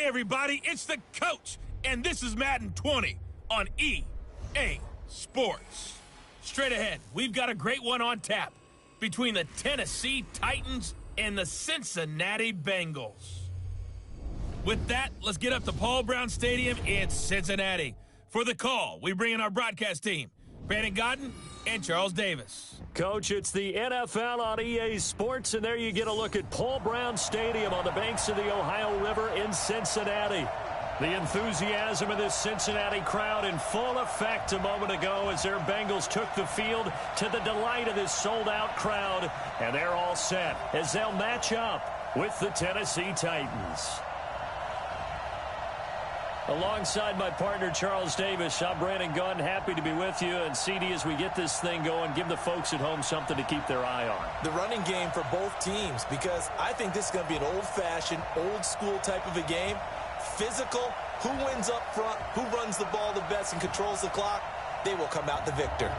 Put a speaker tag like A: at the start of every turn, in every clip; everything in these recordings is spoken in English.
A: Hey, everybody, it's the coach, and this is Madden 20 on EA Sports. Straight ahead, we've got a great one on tap between the Tennessee Titans and the Cincinnati Bengals. With that, let's get up to Paul Brown Stadium in Cincinnati. For the call, we bring in our broadcast team, Brandon Godden and Charles Davis.
B: Coach, it's the NFL on EA Sports, and there you get a look at Paul Brown Stadium on the banks of the Ohio River in Cincinnati. The enthusiasm of this Cincinnati crowd in full effect a moment ago as their Bengals took the field to the delight of this sold-out crowd, and they're all set as they'll match up with the Tennessee Titans. Alongside my partner, Charles Davis, I'm Brandon Gunn, happy to be with you. And CD, as we get this thing going, give the folks at home something to keep their eye on.
C: The running game for both teams, because I think this is going to be an old-fashioned, old-school type of a game. Physical, who wins up front, who runs the ball the best and controls the clock, they will come out the victor.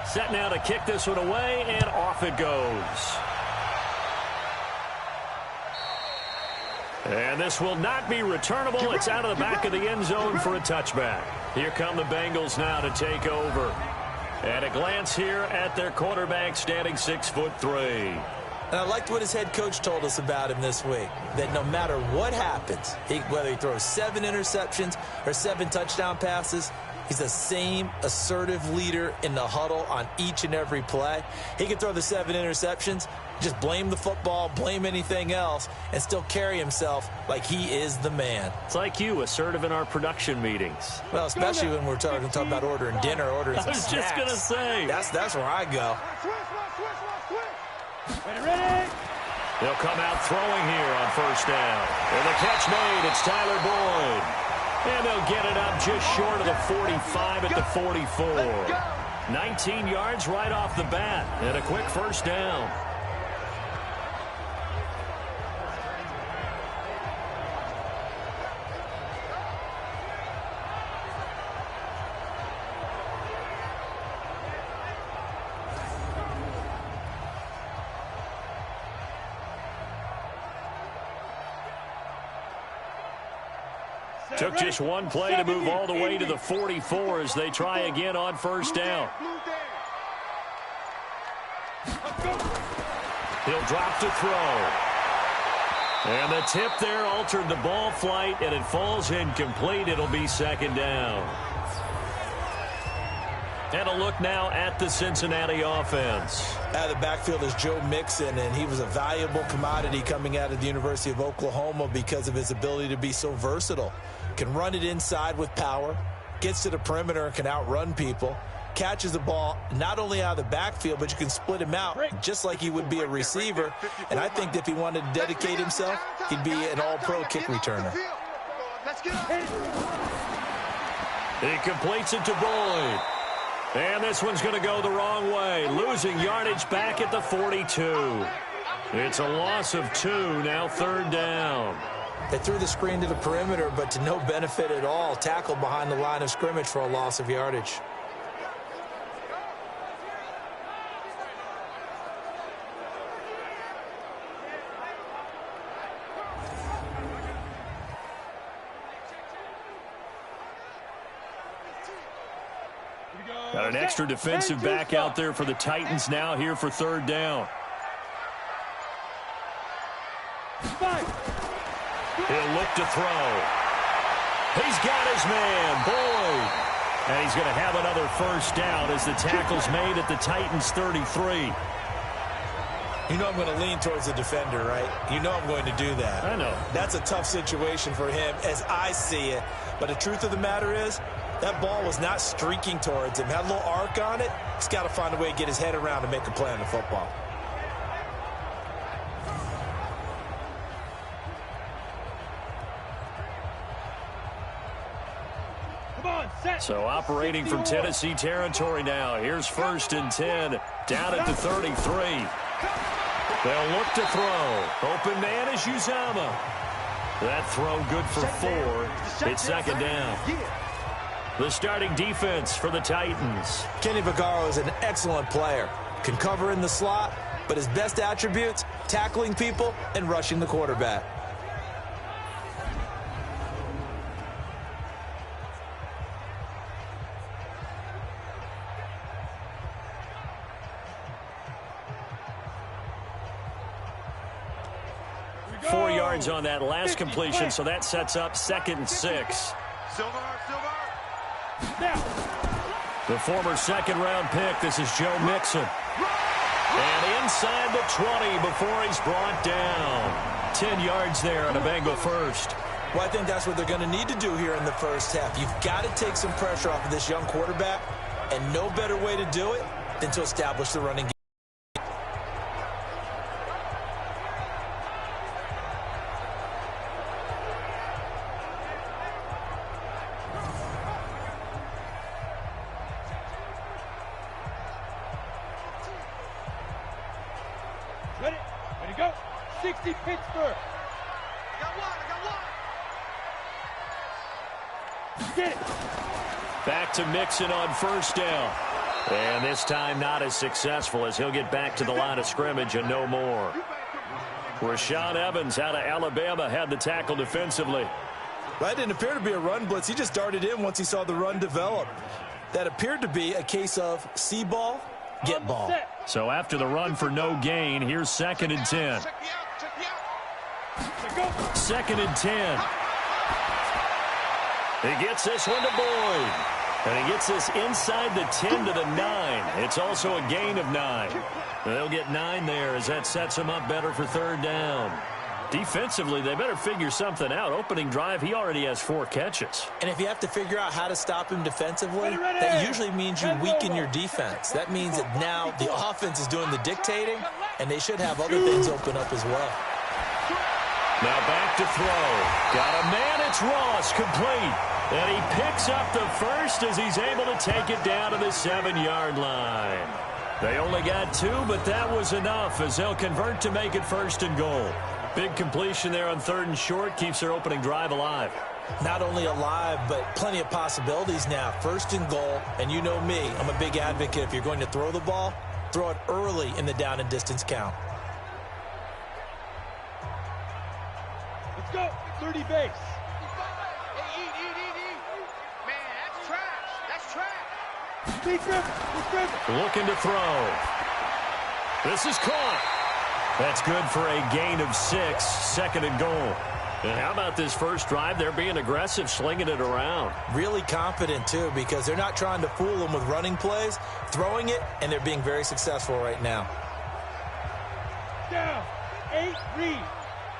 B: Set now to kick this one away, and off it goes. And this will not be returnable. It's out of the back of the end zone for a touchback. Here come the Bengals now to take over. And a glance here at their quarterback, standing 6'3".
C: And I liked what his head coach told us about him this week, that no matter what happens, whether he throws 7 interceptions or 7 touchdown passes, he's the same assertive leader in the huddle on each and every play. He can throw the 7 interceptions, just blame the football, blame anything else, and still carry himself like he is the man.
B: It's like you, assertive in our production meetings.
C: Well, especially when we're talking about ordering dinner, ordering some snacks.
B: I was just going to say.
C: That's where I go.
D: Ready?
B: They'll come out throwing here on first down. And the catch made, it's Tyler Boyd. And they'll get it up just short of the 45 at the 44. 19 yards right off the bat, and a quick first down. Took just one play to move all the way to the 44 as they try again on first down. He'll drop to throw. And the tip there altered the ball flight, and it falls incomplete. It'll be second down. And a look now at the Cincinnati offense.
C: Out of the backfield is Joe Mixon, and he was a valuable commodity coming out of the University of Oklahoma because of his ability to be so versatile. Can run it inside with power, gets to the perimeter and can outrun people, catches the ball not only out of the backfield, but you can split him out just like he would be a receiver. And I think that if he wanted to dedicate himself, he'd be an all-pro kick returner.
B: He completes it to Boyd. And this one's going to go the wrong way, losing yardage back at the 42. It's a loss of 2, now third down.
C: They threw the screen to the perimeter, but to no benefit at all. Tackled behind the line of scrimmage for a loss of yardage.
B: Got an extra defensive back out there for the Titans now here for third down. He'll look to throw. He's got his man, Boyd. And he's going to have another first down as the tackle's made at the Titans' 33.
C: You know I'm going to lean towards the defender, right? You know I'm going to do that.
B: I know.
C: That's a tough situation for him as I see it. But the truth of the matter is, that ball was not streaking towards him. Had a little arc on it. He's got to find a way to get his head around and make a play on the football.
D: Come on, set.
B: So operating from Tennessee territory now. Here's 1st and 10. Down at the 33. They'll look to throw. Open man is Uzama. That throw good for 4. It's 2nd down. The starting defense for the Titans.
C: Kenny Vaccaro is an excellent player. Can cover in the slot, but his best attributes, tackling people and rushing the quarterback.
B: Four yards on that last completion, so that sets up 2nd and 6. The former 2nd-round pick, this is Joe Mixon. And inside the 20 before he's brought down. 10 yards there on a Bengal first.
C: Well, I think that's what they're going to need to do here in the first half. You've got to take some pressure off of this young quarterback, and no better way to do it than to establish the running game.
D: Ready to go. 60 Pittsburgh. I got one. Get it.
B: Back to Mixon on 1st down. And this time not as successful as he'll get back to the line of scrimmage and no more. Rashaan Evans out of Alabama had the tackle defensively.
C: That didn't appear to be a run blitz. He just darted in once he saw the run develop. That appered to be a case of see ball, get ball.
B: So after the run for no gain, here's 2nd and 10. 2nd and 10. He gets this one to Boyd. And he gets this inside the 10 to the 9. It's also a gain of 9. They'll get 9 there as that sets him up better for 3rd down. Defensively, they better figure something out. Opening drive, he already has 4 catches.
C: And if you have to figure out how to stop him defensively, that usually means you weaken your defense. That means that now the offense is doing the dictating, and they should have other things open up as well.
B: Now back to throw. Got a man, it's Ross, complete. And he picks up the first as he's able to take it down to the 7-yard line. They only got 2, but that was enough as they'll convert to make it 1st and goal. Big completion there on 3rd and short keeps their opening drive alive.
C: Not only alive, but plenty of possibilities now. 1st and goal, and you know me, I'm a big advocate. If you're going to throw the ball, throw it early in the down and distance count.
D: Let's go. 30 base.
B: Looking to throw. This is caught. That's good for a gain of 6, 2nd and goal. And how about this first drive? They're being aggressive, slinging it around.
C: Really confident, too, because they're not trying to fool them with running plays, throwing it, and they're being very successful right now.
D: Down. 8, read.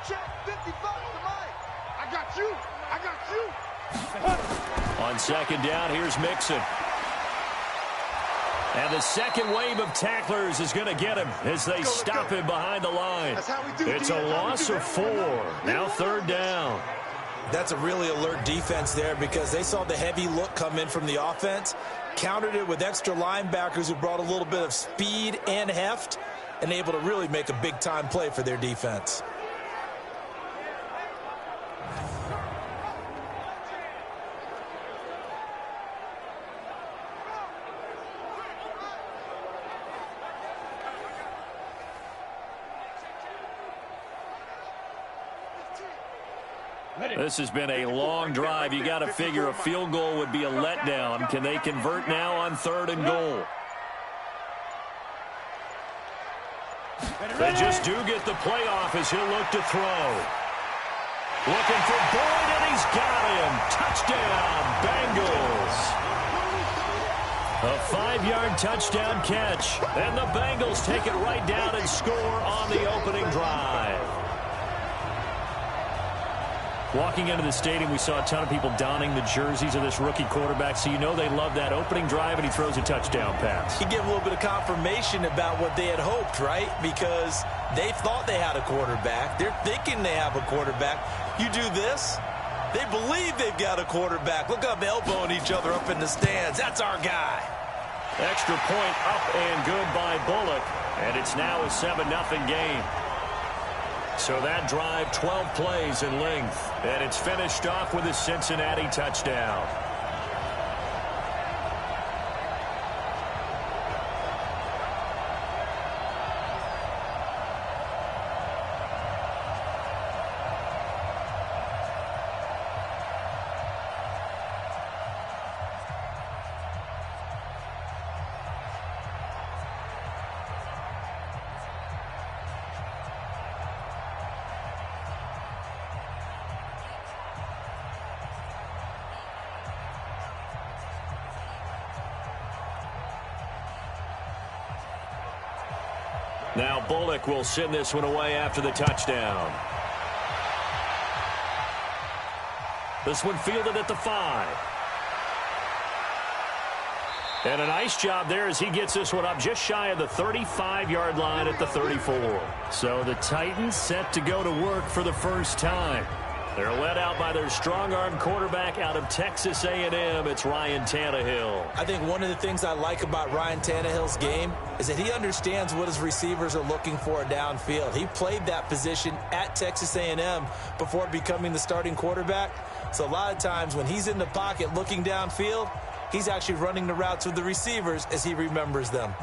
D: Check 55 to Mike. I got you. I got you.
B: On 2nd down, here's Mixon. And the second wave of tacklers is going to get him as they stop him behind the line. It's a loss of 4. Now 3rd down.
C: That's a really alert defense there because they saw the heavy look come in from the offense, countered it with extra linebackers who brought a little bit of speed and heft, and able to really make a big-time play for their defense.
B: This has been a long drive. You got to figure a field goal would be a letdown. Can they convert now on 3rd and goal? They just do get the playoff as he'll look to throw. Looking for Boyd, and he's got him. Touchdown, Bengals. A 5-yard touchdown catch. And the Bengals take it right down and score on the opening drive. Walking into the stadium, we saw a ton of people donning the jerseys of this rookie quarterback, so you know they love that opening drive, and he throws a touchdown pass.
C: He gave a little bit of confirmation about what they had hoped, right? Because they thought they had a quarterback. They're thinking they have a quarterback. You do this, They believe they've got a quarterback. Look up, elbowing each other up in the stands. That's our guy.
B: Extra point up and good by Bullock. And it's now a 7-0 game. So that drive, 12 plays in length. And it's finished off with a Cincinnati touchdown. Now Bullock will send this one away after the touchdown. This one fielded at the 5. And a nice job there as he gets this one up just shy of the 35-yard line at the 34. So the Titans set to go to work for the first time. They're led out by their strong-arm quarterback out of Texas A&M. It's Ryan Tannehill.
C: I think one of the things I like about Ryan Tannehill's game is that he understands what his receivers are looking for downfield. He played that position at Texas A&M before becoming the starting quarterback. So a lot of times when he's in the pocket looking downfield, he's actually running the routes with the receivers as he remembers them.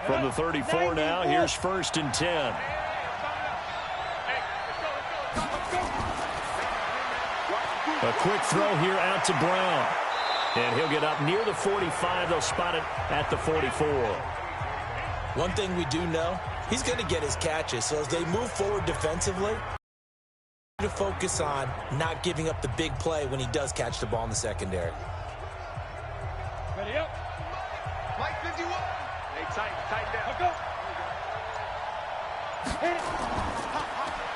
B: From the 34 now, here's 1st and 10. A quick throw here out to Brown. And he'll get up near the 45. They'll spot it at the 44.
C: One thing we do know, he's going to get his catches. So as they move forward defensively, to focus on not giving up the big play when he does catch the ball in the secondary.
D: Ready up. Mike 51. Hey, tighten down. Let's go.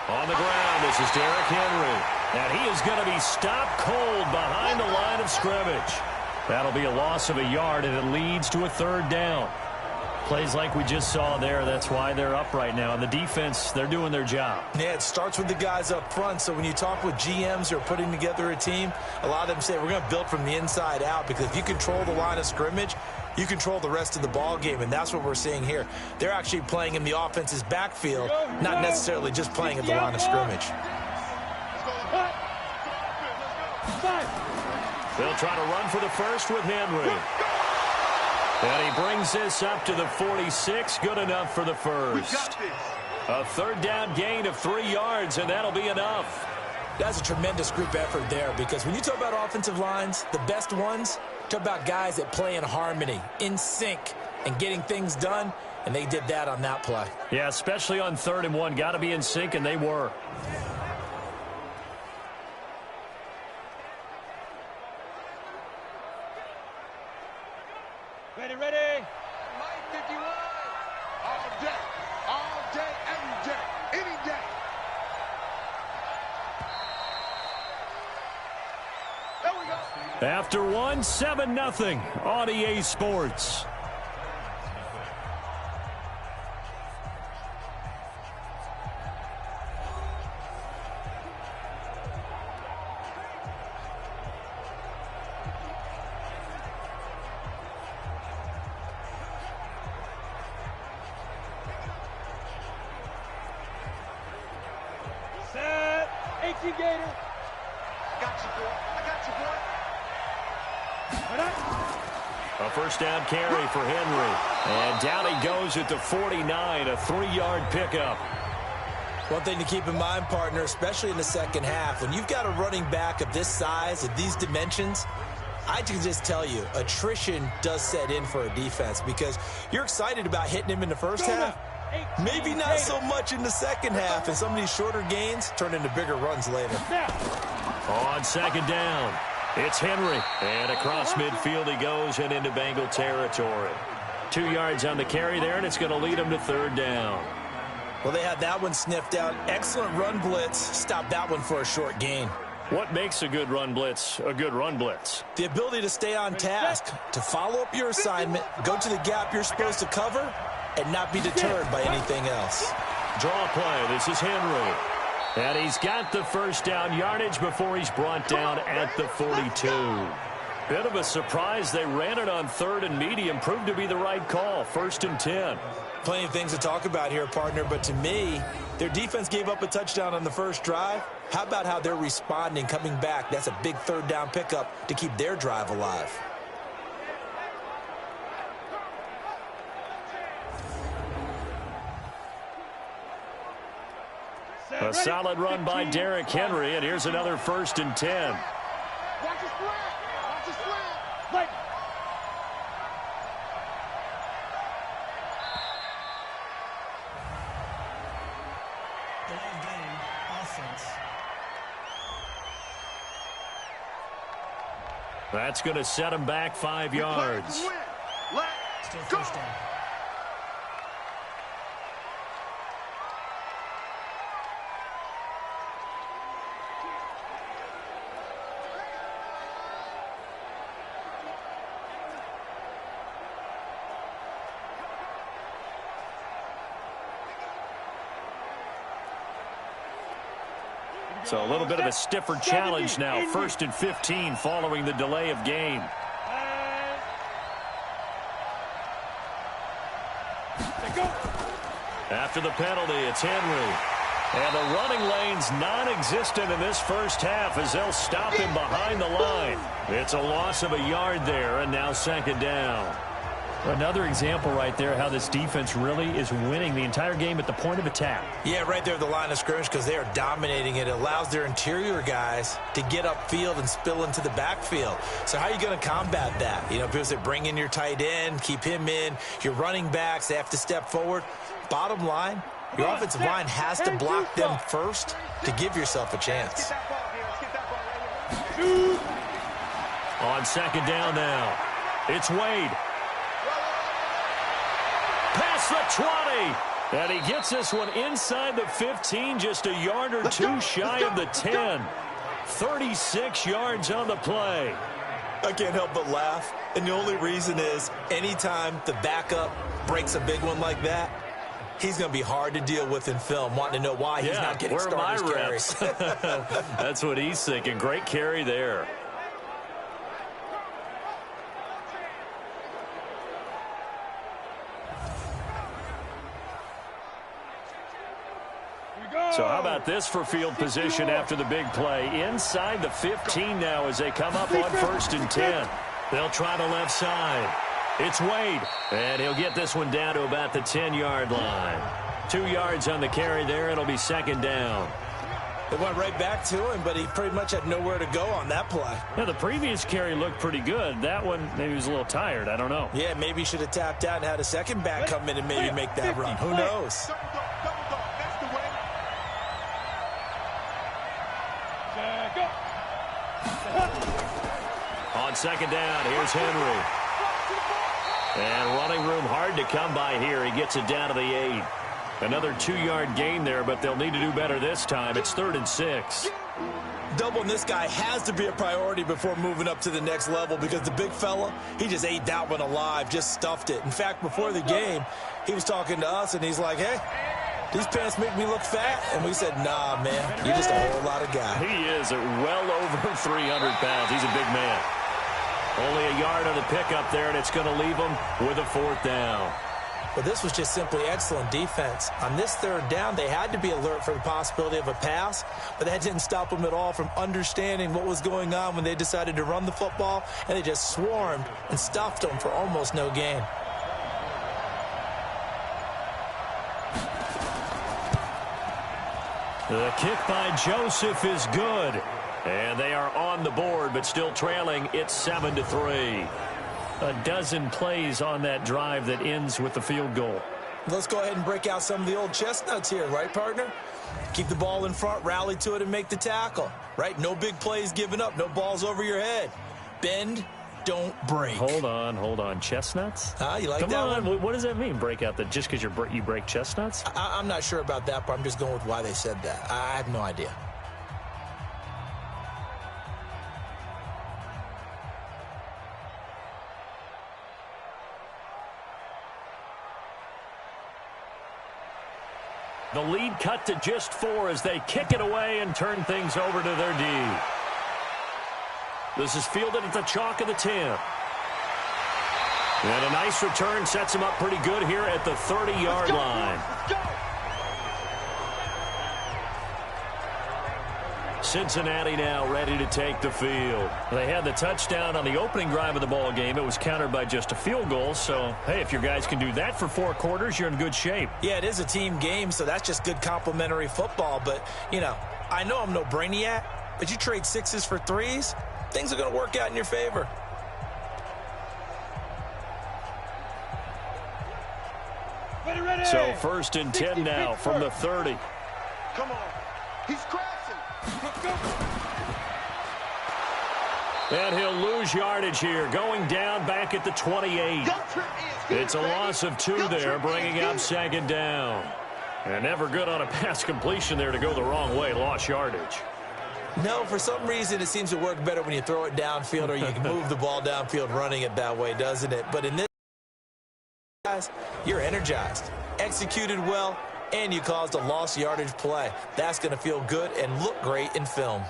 B: On the ground, this is Derrick Henry. And he is going to be stopped cold behind the line of scrimmage. That'll be a loss of a yard, and it leads to a 3rd down. Plays like we just saw there, that's why they're up right now. And the defense, they're doing their job.
C: Yeah, it starts with the guys up front. So when you talk with GMs who are putting together a team, a lot of them say we're going to build from the inside out, because if you control the line of scrimmage, you control the rest of the ball game, and that's what we're seeing here. They're actually playing in the offense's backfield, not necessarily just playing at the line of scrimmage.
B: They'll try to run for the first with Henry. And he brings this up to the 46. Good enough for the first. A 3rd down gain of 3 yards, and that'll be enough.
C: That's a tremendous group effort there, because when you talk about offensive lines, the best ones, talk about guys that play in harmony, in sync, and getting things done, and they did that on that play.
B: Yeah, especially on 3rd and 1. Got to be in sync, and they were.
D: Ready. Mike 51. All day, every day, any day. There we go.
B: After 1, 7-0 on EA Sports.
D: Gator. Got you, boy. I got you, boy.
B: A 1st down carry for Henry. And down he goes at the 49, a 3-yard pickup.
C: One thing to keep in mind, partner, especially in the second half, when you've got a running back of this size, of these dimensions, I can just tell you, attrition does set in for a defense, because you're excited about hitting him in the first half. Maybe not so much in the second half, and some of these shorter gains turn into bigger runs later.
B: On 2nd down, it's Henry. And across midfield he goes and into Bengal territory. 2 yards on the carry there, and it's going to lead him to 3rd down.
C: Well, they had that one sniffed out. Excellent run blitz. Stopped that one for a short gain.
B: What makes a good run blitz a good run blitz?
C: The ability to stay on task, to follow up your assignment, go to the gap you're supposed to cover, and not be deterred by anything else.
B: Draw play. This is Henry. And he's got the first down yardage before he's brought down at the 42. Bit of a surprise. They ran it on 3rd and medium. Proved to be the right call. 1st and 10.
C: Plenty of things to talk about here, partner, but to me, their defense gave up a touchdown on the first drive. How about how they're responding, coming back? That's a big 3rd down pickup to keep their drive alive.
B: A solid run by Derrick Henry, and here's another 1st and 10.
D: Watch his slant. Watch his slant. Like.
E: Delay game, offense.
B: That's going to set him back 5 yards.
E: Still first down.
B: So a little bit of a stiffer challenge now. 1st and 15 following the delay of game. After the penalty, it's Henry. And the running lane's non-existent in this first half as they'll stop him behind the line. It's a loss of a yard there, and now 2nd down.
F: Another example right there how this defense really is winning the entire game at the point of attack.
C: Yeah, right there at the line of scrimmage because they are dominating it. It allows their interior guys to get upfield and spill into the backfield. So how are you going to combat that? You know, people say bring in your tight end, keep him in. Your running backs, they have to step forward. Bottom line, your offensive line has to block them first to give yourself a chance.
B: On 2nd down now, it's Wade. Past the 20. And he gets this one inside the 15, just a yard or two shy of the 10. 36 yards on the play.
C: I can't help but laugh. And the only reason is anytime the backup breaks a big one like that, he's going to be hard to deal with in film, wanting to know why he's not getting starters carries.
B: That's what he's thinking. Great carry there. So how about this for field position after the big play? Inside the 15 now as they come up on 1st and 10. They'll try the left side. It's Wade, and he'll get this one down to about the 10-yard line. 2 yards on the carry there. It'll be 2nd down.
C: They went right back to him, but he pretty much had nowhere to go on that play.
F: Yeah, the previous carry looked pretty good. That one, maybe he was a little tired. I don't know.
C: Yeah, maybe he should have tapped out and had a second back come in and maybe make that run. Who knows?
B: On 2nd down, here's Henry. And running room hard to come by here. He gets it down to the 8. Another 2-yard gain there, but they'll need to do better this time. It's 3rd and 6.
C: Doubling this guy has to be a priority before moving up to the next level because the big fella, he just ate that one alive, just stuffed it. In fact, before the game, he was talking to us, and he's like, hey, these pants make me look fat. And we said, nah, man, you're just a whole lot of guy.
B: He is at well over 300 pounds. He's a big man. Only a yard on the pickup there, and it's going to leave him with a 4th down.
C: But this was just simply excellent defense. On this 3rd down, they had to be alert for the possibility of a pass, but that didn't stop them at all from understanding what was going on when they decided to run the football, and they just swarmed and stuffed them for almost no gain.
B: The kick by Joseph is good. And they are on the board, but still trailing. It's 7-3.
F: A dozen plays on that drive that ends with the field goal.
C: Let's go ahead and break out some of the old chestnuts here, right, partner? Keep the ball in front, rally to it, and make the tackle, right? No big plays given up, no balls over your head. Bend, don't break.
F: Hold on. Chestnuts?
C: You like
F: Come
C: that
F: on.
C: one?
F: What does that mean, break out? That just because you break chestnuts?
C: I'm not sure about that, but I'm just going with why they said that. I have no idea.
B: The lead cut to just 4 as they kick it away and turn things over to their D. This is fielded at the chalk of the 10. And a nice return sets him up pretty good here at the 30-yard line. Cincinnati now ready to take the field. They had the touchdown on the opening drive of the ball game. It was countered by just a field goal. So, hey, if your guys can do that for 4 quarters, you're in good shape.
C: Yeah, it is a team game, so that's just good complimentary football. But, you know, I know I'm no brainiac, but you trade 6s for 3s, things are going to work out in your favor.
D: Ready.
B: So 1st and 10 now from the 30.
D: Come on. He's crashing.
B: And he'll lose yardage here, going down back at the 28. It's a loss of 2 there, bringing up 2nd down. And never good on a pass completion there to go the wrong way, lost yardage.
C: No, for some reason, it seems to work better when you throw it downfield or you can move the ball downfield running it that way, doesn't it? But in this, guys, you're energized, executed well, and you caused a lost yardage play. That's going to feel good and look great in film.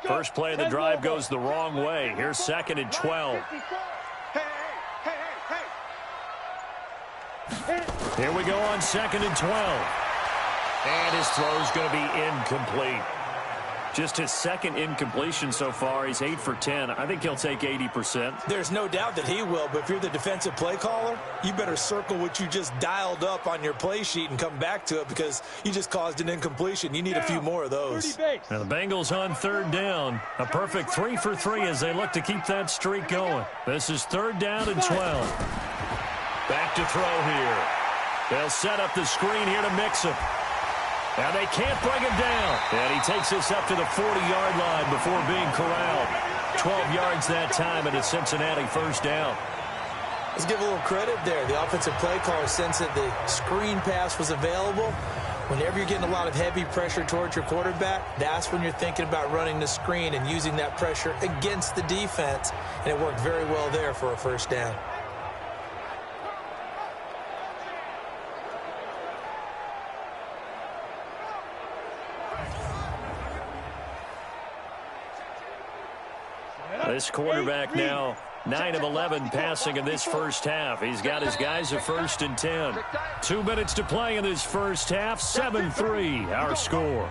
B: First play of the drive goes the wrong way. Here's 2nd and 12. Here we go on 2nd and 12. And his throw's going to be incomplete. Just his 2nd incompletion so far. He's 8 for 10. I think he'll take 80%.
C: There's no doubt that he will, but if you're the defensive play caller, you better circle what you just dialed up on your play sheet and come back to it because you just caused an incompletion. You need a few more of those.
B: Now the Bengals on 3rd down. A perfect 3 for 3 as they look to keep that streak going. This is 3rd down and 12. Back to throw here. They'll set up the screen here to mix him. Now they can't bring him down. And he takes this up to the 40-yard line before being corralled. 12 yards that time and a Cincinnati 1st down.
C: Let's give a little credit there. The offensive play caller sensed that the screen pass was available. Whenever you're getting a lot of heavy pressure towards your quarterback, that's when you're thinking about running the screen and using that pressure against the defense. And it worked very well there for a 1st down.
B: This quarterback now 9 of 11 passing in this 1st half. He's got his guys at 1st and 10. 2 minutes to play in this 1st half. 7-3 our score.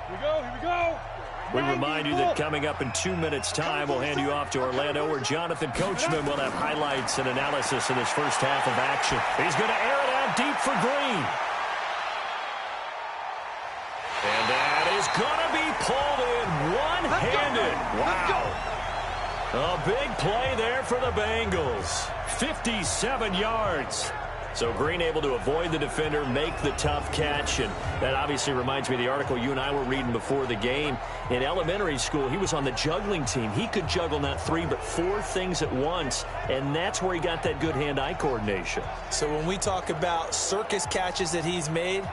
D: Here we go.
B: We remind you that coming up in 2 minutes' time, we'll hand you off to Orlando, where Jonathan Coachman will have highlights and analysis of this 1st half of action. He's going to air it out deep for Green. And that is going to be pulled in one-handed. Wow. A big play there for the Bengals. 57 yards. So Green able to avoid the defender, make the tough catch, and that obviously reminds me of the article you and I were reading before the game. In elementary school, he was on the juggling team. He could juggle not 3 but 4 things at once, and that's where he got that good hand-eye coordination.
C: So when we talk about circus catches that he's made,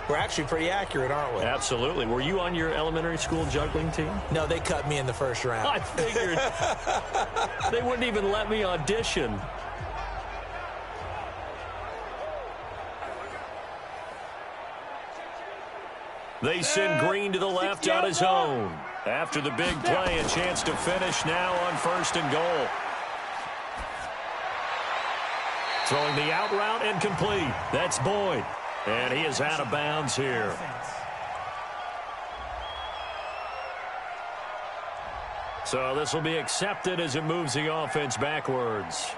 C: we're actually pretty accurate, aren't we?
B: Absolutely. Were you on your elementary school juggling team?
C: No, they cut me in the 1st round.
B: I figured. They wouldn't even let me audition. They send Green to the left on his own. After the big play, a chance to finish now on 1st and goal. Throwing the out route and complete. That's Boyd. And he is out of bounds here. So this will be accepted as it moves the offense backwards.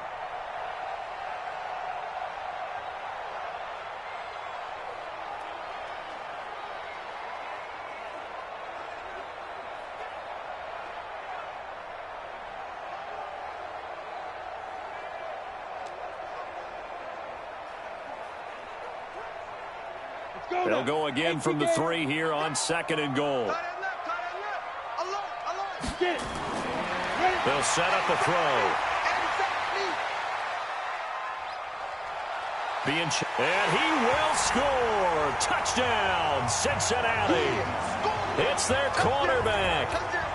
B: They'll go again from the 3 here on 2nd and goal. They'll set up a throw. And he will score. Touchdown, Cincinnati. It's their quarterback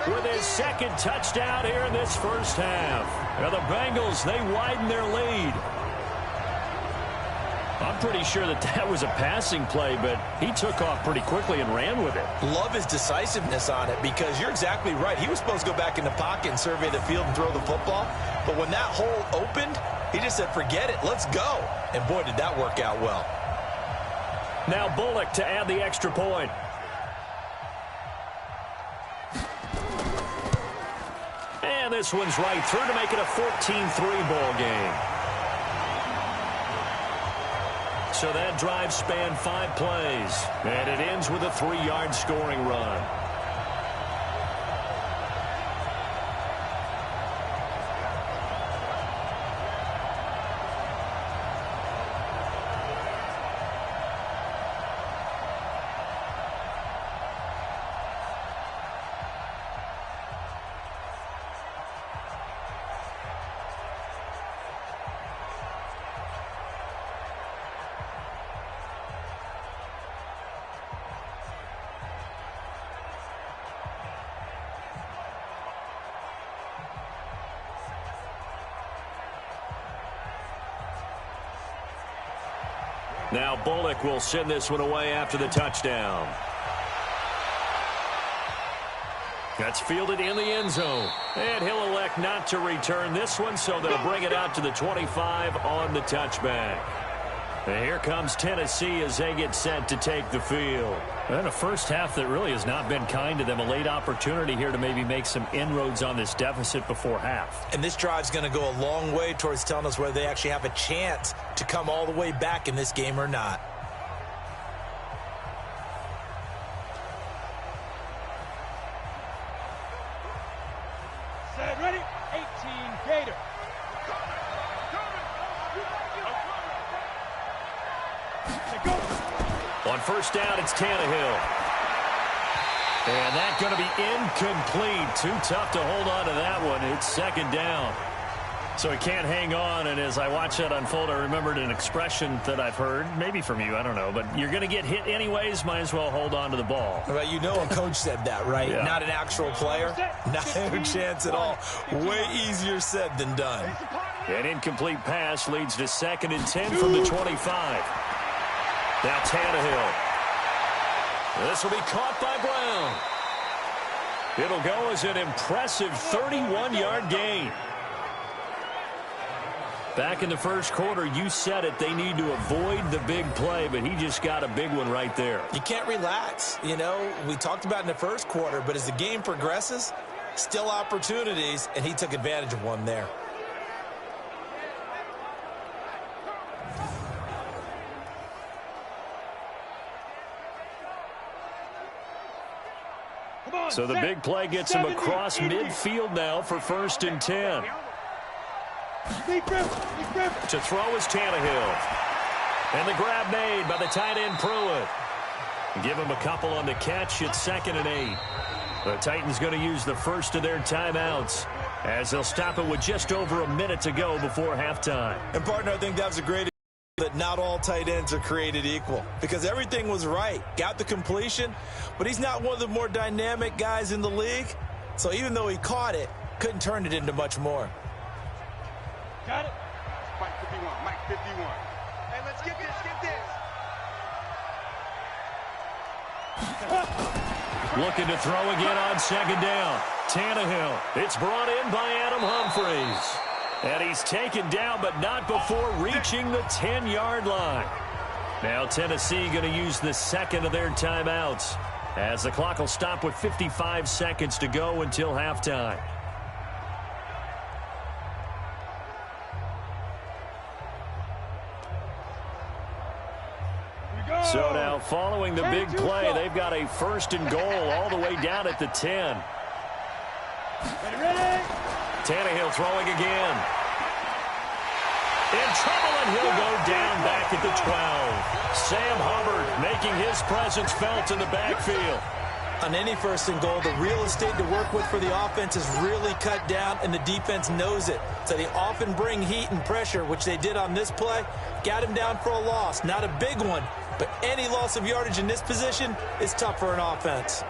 B: with his second touchdown here in this first half. Now the Bengals, they widen their lead. I'm pretty sure that was a passing play, but he took off pretty quickly and ran with it.
C: Love his decisiveness on it because you're exactly right. He was supposed to go back in the pocket and survey the field and throw the football. But when that hole opened, he just said, forget it, let's go. And boy, did that work out well.
B: Now Bullock to add the extra point. And this one's right through to make it a 14-3 ball game. So that drive spanned 5 plays, and it ends with a 3-yard scoring run. Now Bullock will send this one away after the touchdown. That's fielded in the end zone. And he'll elect not to return this one, so they'll bring it out to the 25 on the touchback. And here comes Tennessee as they get set to take the field.
F: And a first half that really has not been kind to them. A late opportunity here to maybe make some inroads on this deficit before half.
C: And this drive's going to go a long way towards telling us whether they actually have a chance to come all the way back in this game or not.
D: Set, ready? 18, Gator.
B: On first down, it's Tannehill. And that's going to be incomplete. Too tough to hold on to that one. It's second down.
F: So he can't hang on, and as I watch that unfold, I remembered an expression that I've heard, maybe from you, I don't know, but you're going to get hit anyways, might as well hold on to the ball.
C: Well, you know a coach said that, right?
F: Yeah.
C: Not an actual player. Not a chance at all. Way easier said than done.
B: An incomplete pass leads to 2nd and 10 from the 25. Now Tannehill. This will be caught by Brown. It'll go as an impressive 31-yard gain. Back in the first quarter, you said it, they need to avoid the big play, but he just got a big one right there.
C: You can't relax. You know, we talked about in the first quarter, but as the game progresses, still opportunities, and he took advantage of one there.
B: So the big play gets him across midfield now for 1st and 10. To throw is Tannehill. And the grab made by the tight end Pruitt. Give him a couple on the catch. It's 2nd and 8. The Titans going to use the first of their timeouts as they'll stop it with just over a minute to go before halftime.
C: And, partner, I think that was a great that not all tight ends are created equal because everything was right. Got the completion, but he's not one of the more dynamic guys in the league. So even though he caught it, couldn't turn it into much more.
D: Got it? Mike 51, Mike 51. Hey, let's get this,
B: Looking to throw again on 2nd down. Tannehill. It's brought in by Adam Humphries. And he's taken down, but not before reaching the 10-yard line. Now Tennessee going to use the 2nd of their timeouts as the clock will stop with 55 seconds to go until halftime. So now following the big play, they've got a 1st and goal all the way down at the 10.
D: Ready?
B: Tannehill throwing again. In trouble, and he'll go down back at the 12. Sam Hubbard making his presence felt in the backfield.
C: On any 1st and goal, the real estate to work with for the offense is really cut down, and the defense knows it. So they often bring heat and pressure, which they did on this play. Got him down for a loss. Not a big one, but any loss of yardage in this position is tough for an offense.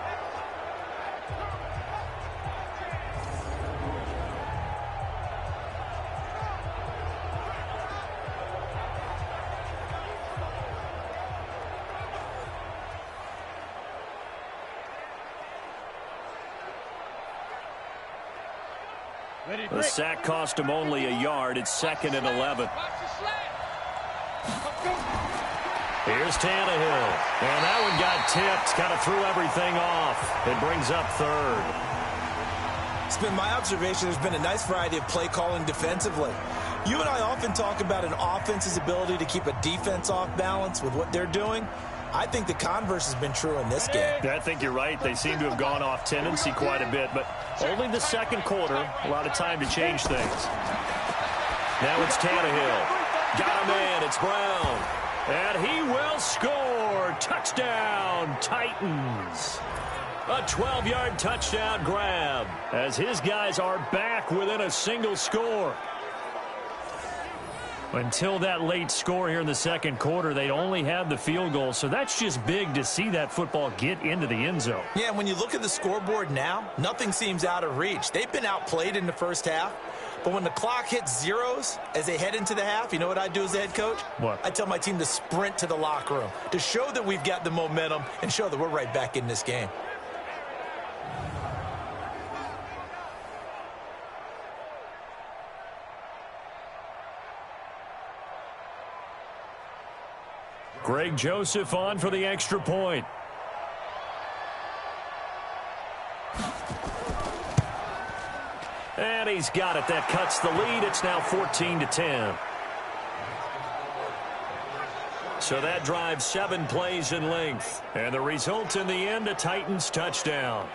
B: The sack cost him only a yard. It's 2nd and 11. Here's Tannehill. And that one got tipped. Kind of threw everything off. It brings up 3rd.
C: It's been my observation there's been a nice variety of play calling defensively. You and I often talk about an offense's ability to keep a defense off balance with what they're doing. I think the converse has been true in this game.
B: I think you're right. They seem to have gone off tendency quite a bit, but only the 2nd quarter. A lot of time to change things. Now it's Tannehill. Got a man. It's Brown. And he will score. Touchdown, Titans. A 12-yard touchdown grab as his guys are back within a single score. Until that late score here in the 2nd quarter, they only had the field goal, so that's just big to see that football get into the end zone.
C: Yeah, when you look at the scoreboard now, nothing seems out of reach. They've been outplayed in the 1st half, but when the clock hits zeros as they head into the half, you know what I do as the head coach?
B: What?
C: I tell my team to sprint to the locker room to show that we've got the momentum and show that we're right back in this game.
B: Greg Joseph on for the extra point. And he's got it. That cuts the lead. It's now 14-10. So that drives 7 plays in length. And the result in the end, a Titans touchdown.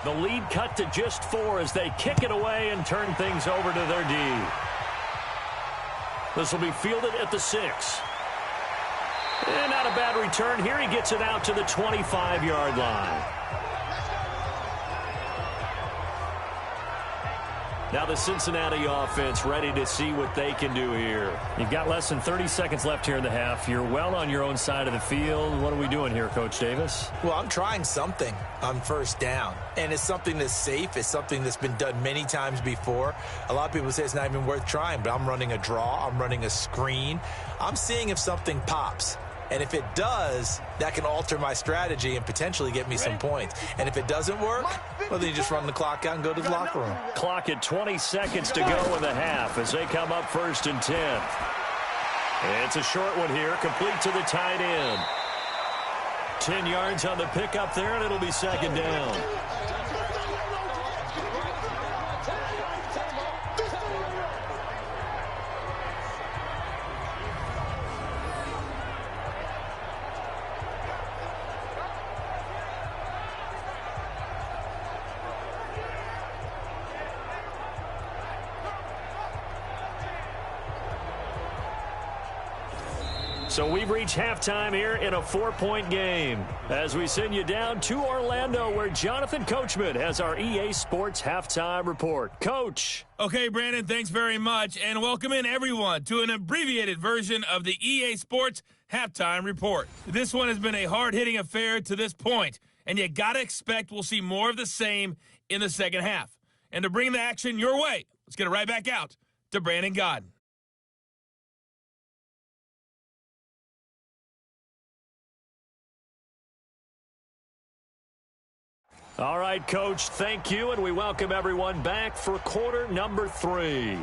B: The lead cut to just 4 as they kick it away and turn things over to their D. This will be fielded at the 6. And not a bad return here. He gets it out to the 25-yard line. Now the Cincinnati offense ready to see what they can do here. You've got less than 30 seconds left here in the half. You're well on your own side of the field. What are we doing here, Coach Davis?
C: Well, I'm trying something on 1st down, and it's something that's safe. It's something that's been done many times before. A lot of people say it's not even worth trying, but I'm running a draw. I'm running a screen. I'm seeing if something pops. And if it does, that can alter my strategy and potentially get me some points. And if it doesn't work, well, then you just run the clock out and go to the locker room.
B: Clock at 20 seconds to go in the half as they come up 1st and 10. It's a short one here, complete to the tight end. 10 yards on the pickup there, and it'll be 2nd down. So we've reached halftime here in a 4-point game as we send you down to Orlando where Jonathan Coachman has our EA Sports Halftime Report. Coach.
A: Okay, Brandon, thanks very much, and welcome in everyone to an abbreviated version of the EA Sports Halftime Report. This one has been a hard-hitting affair to this point, and you got to expect we'll see more of the same in the 2nd half. And to bring the action your way, let's get it right back out to Brandon Godden.
B: All right, Coach, thank you, and we welcome everyone back for quarter number 3.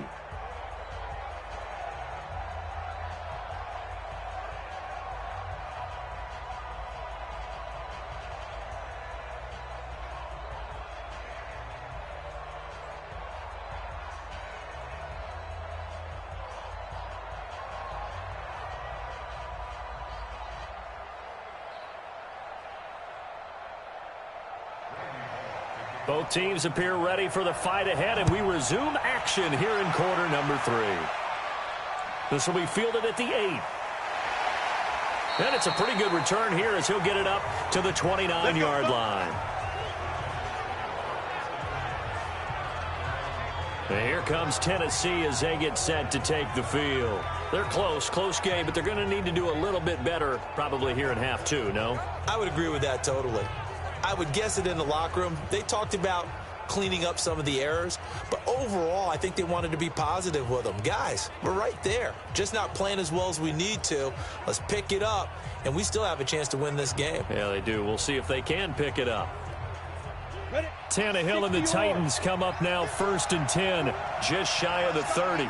B: Both teams appear ready for the fight ahead, and we resume action here in quarter number 3. This will be fielded at the 8. And it's a pretty good return here as he'll get it up to the 29-yard line. And here comes Tennessee as they get set to take the field. They're close game, but they're going to need to do a little bit better probably here in half 2, no?
C: I would agree with that totally. I would guess it in the locker room. They talked about cleaning up some of the errors, but overall, I think they wanted to be positive with them. Guys, we're right there. Just not playing as well as we need to. Let's pick it up, and we still have a chance to win this game.
B: Yeah, they do. We'll see if they can pick it up. Tannehill and the Titans come up now 1st and 10, just shy of the 30.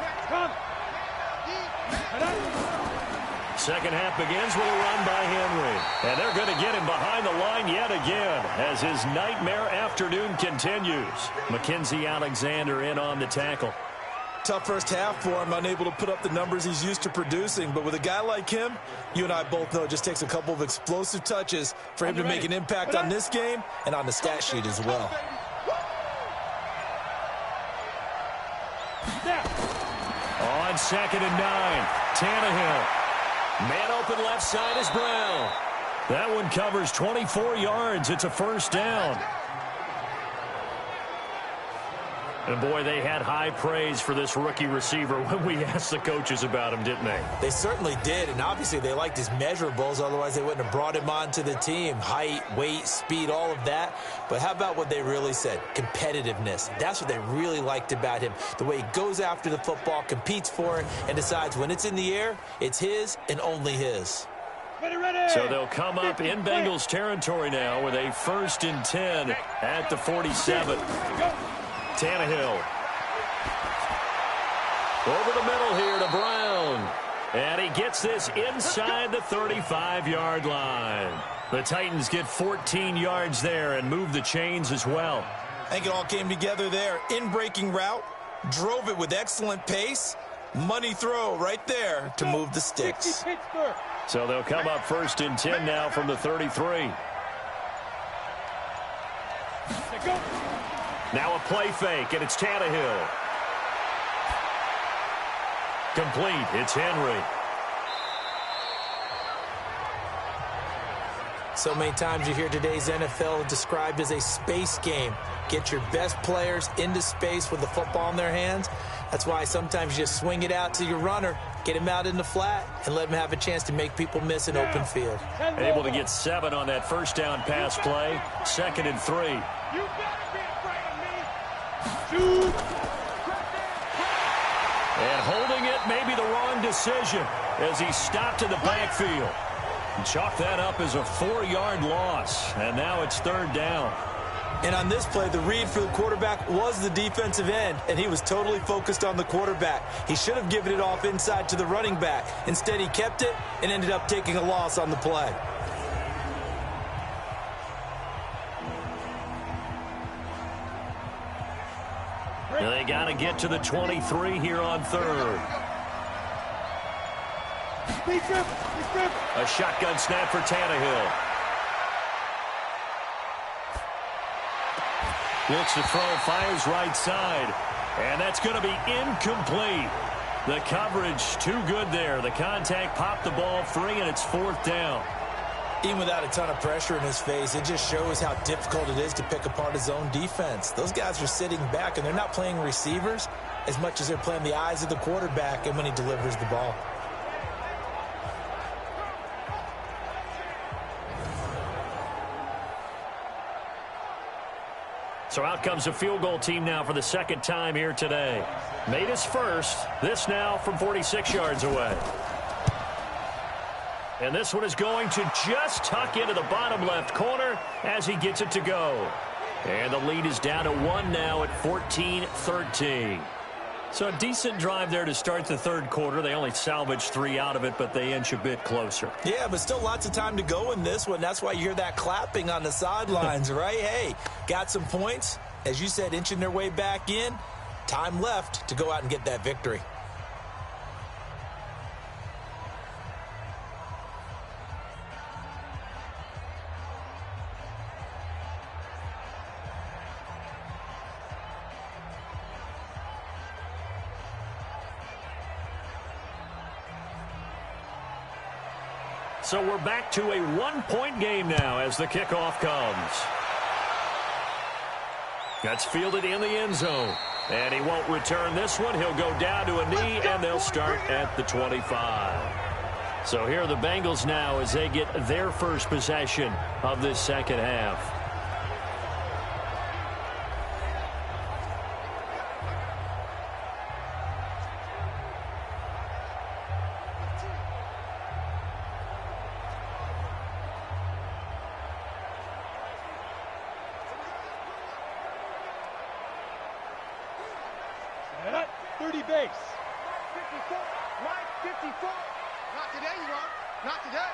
B: Second half begins with a run by Henry. And they're going to get him behind the line yet again as his nightmare afternoon continues. Mackenzie Alexander in on the tackle.
C: Tough first half for him, unable to put up the numbers he's used to producing. But with a guy like him, you and I both know it just takes a couple of explosive touches for him to make an impact on this game and on the stat sheet as well.
B: On 2nd and 9, Tannehill. Man open left side is Brown. That one covers 24 yards. It's a first down. And, boy, they had high praise for this rookie receiver when we asked the coaches about him, didn't they?
C: They certainly did, and obviously they liked his measurables. Otherwise, they wouldn't have brought him onto the team. Height, weight, speed, all of that. But how about what they really said? Competitiveness. That's what they really liked about him. The way he goes after the football, competes for it, and decides when it's in the air, it's his and only his.
B: So they'll come up in Bengals territory now with a 1st and 10 at the 47. Tannehill. Over the middle here to Brown. And he gets this inside the 35-yard line. The Titans get 14 yards there and move the chains as well.
C: I think it all came together there. In-breaking route, drove it with excellent pace. Money throw right there to move the sticks.
B: So they'll come up 1st and 10 now from the 33. Now a play fake, and it's Tannehill. Complete. It's Henry.
C: So many times you hear today's NFL described as a space game. Get your best players into space with the football in their hands. That's why sometimes you just swing it out to your runner, get him out in the flat, and let him have a chance to make people miss an open field.
B: Able to get 7 on that first down pass play. 2nd and 3. And holding it may be the wrong decision as he stopped in the backfield. Chalk that up as a 4-yard loss, and now it's 3rd down.
C: And on this play, the read for the quarterback was the defensive end, and he was totally focused on the quarterback. He should have given it off inside to the running back. Instead, he kept it and ended up taking a loss on the play.
B: And they got to get to the 23 here on 3rd. A shotgun snap for Tannehill. Looks to throw, fires right side. And that's going to be incomplete. The coverage too good there. The contact popped the ball free, and it's 4th down.
C: Even without a ton of pressure in his face, it just shows how difficult it is to pick apart his own defense. Those guys are sitting back, and they're not playing receivers as much as they're playing the eyes of the quarterback and when he delivers the ball.
B: So out comes a field goal team now for the 2nd time here today. Made his first. This now from 46 yards away. And this one is going to just tuck into the bottom left corner as he gets it to go. And the lead is down to 1 now at 14-13. So a decent drive there to start the 3rd quarter. They only salvaged 3 out of it, but they inch a bit closer.
C: Yeah, but still lots of time to go in this one. That's why you hear that clapping on the sidelines, right? Hey, got some points. As you said, inching their way back in. Time left to go out and get that victory.
B: So we're back to a one-point game now as the kickoff comes. That's fielded in the end zone. And he won't return this one. He'll go down to a knee, and they'll start at the 25. So here are the Bengals now as they get their first possession of this second half.
D: At 30 base. 54. Mike, 54. Not today, you are. Not today.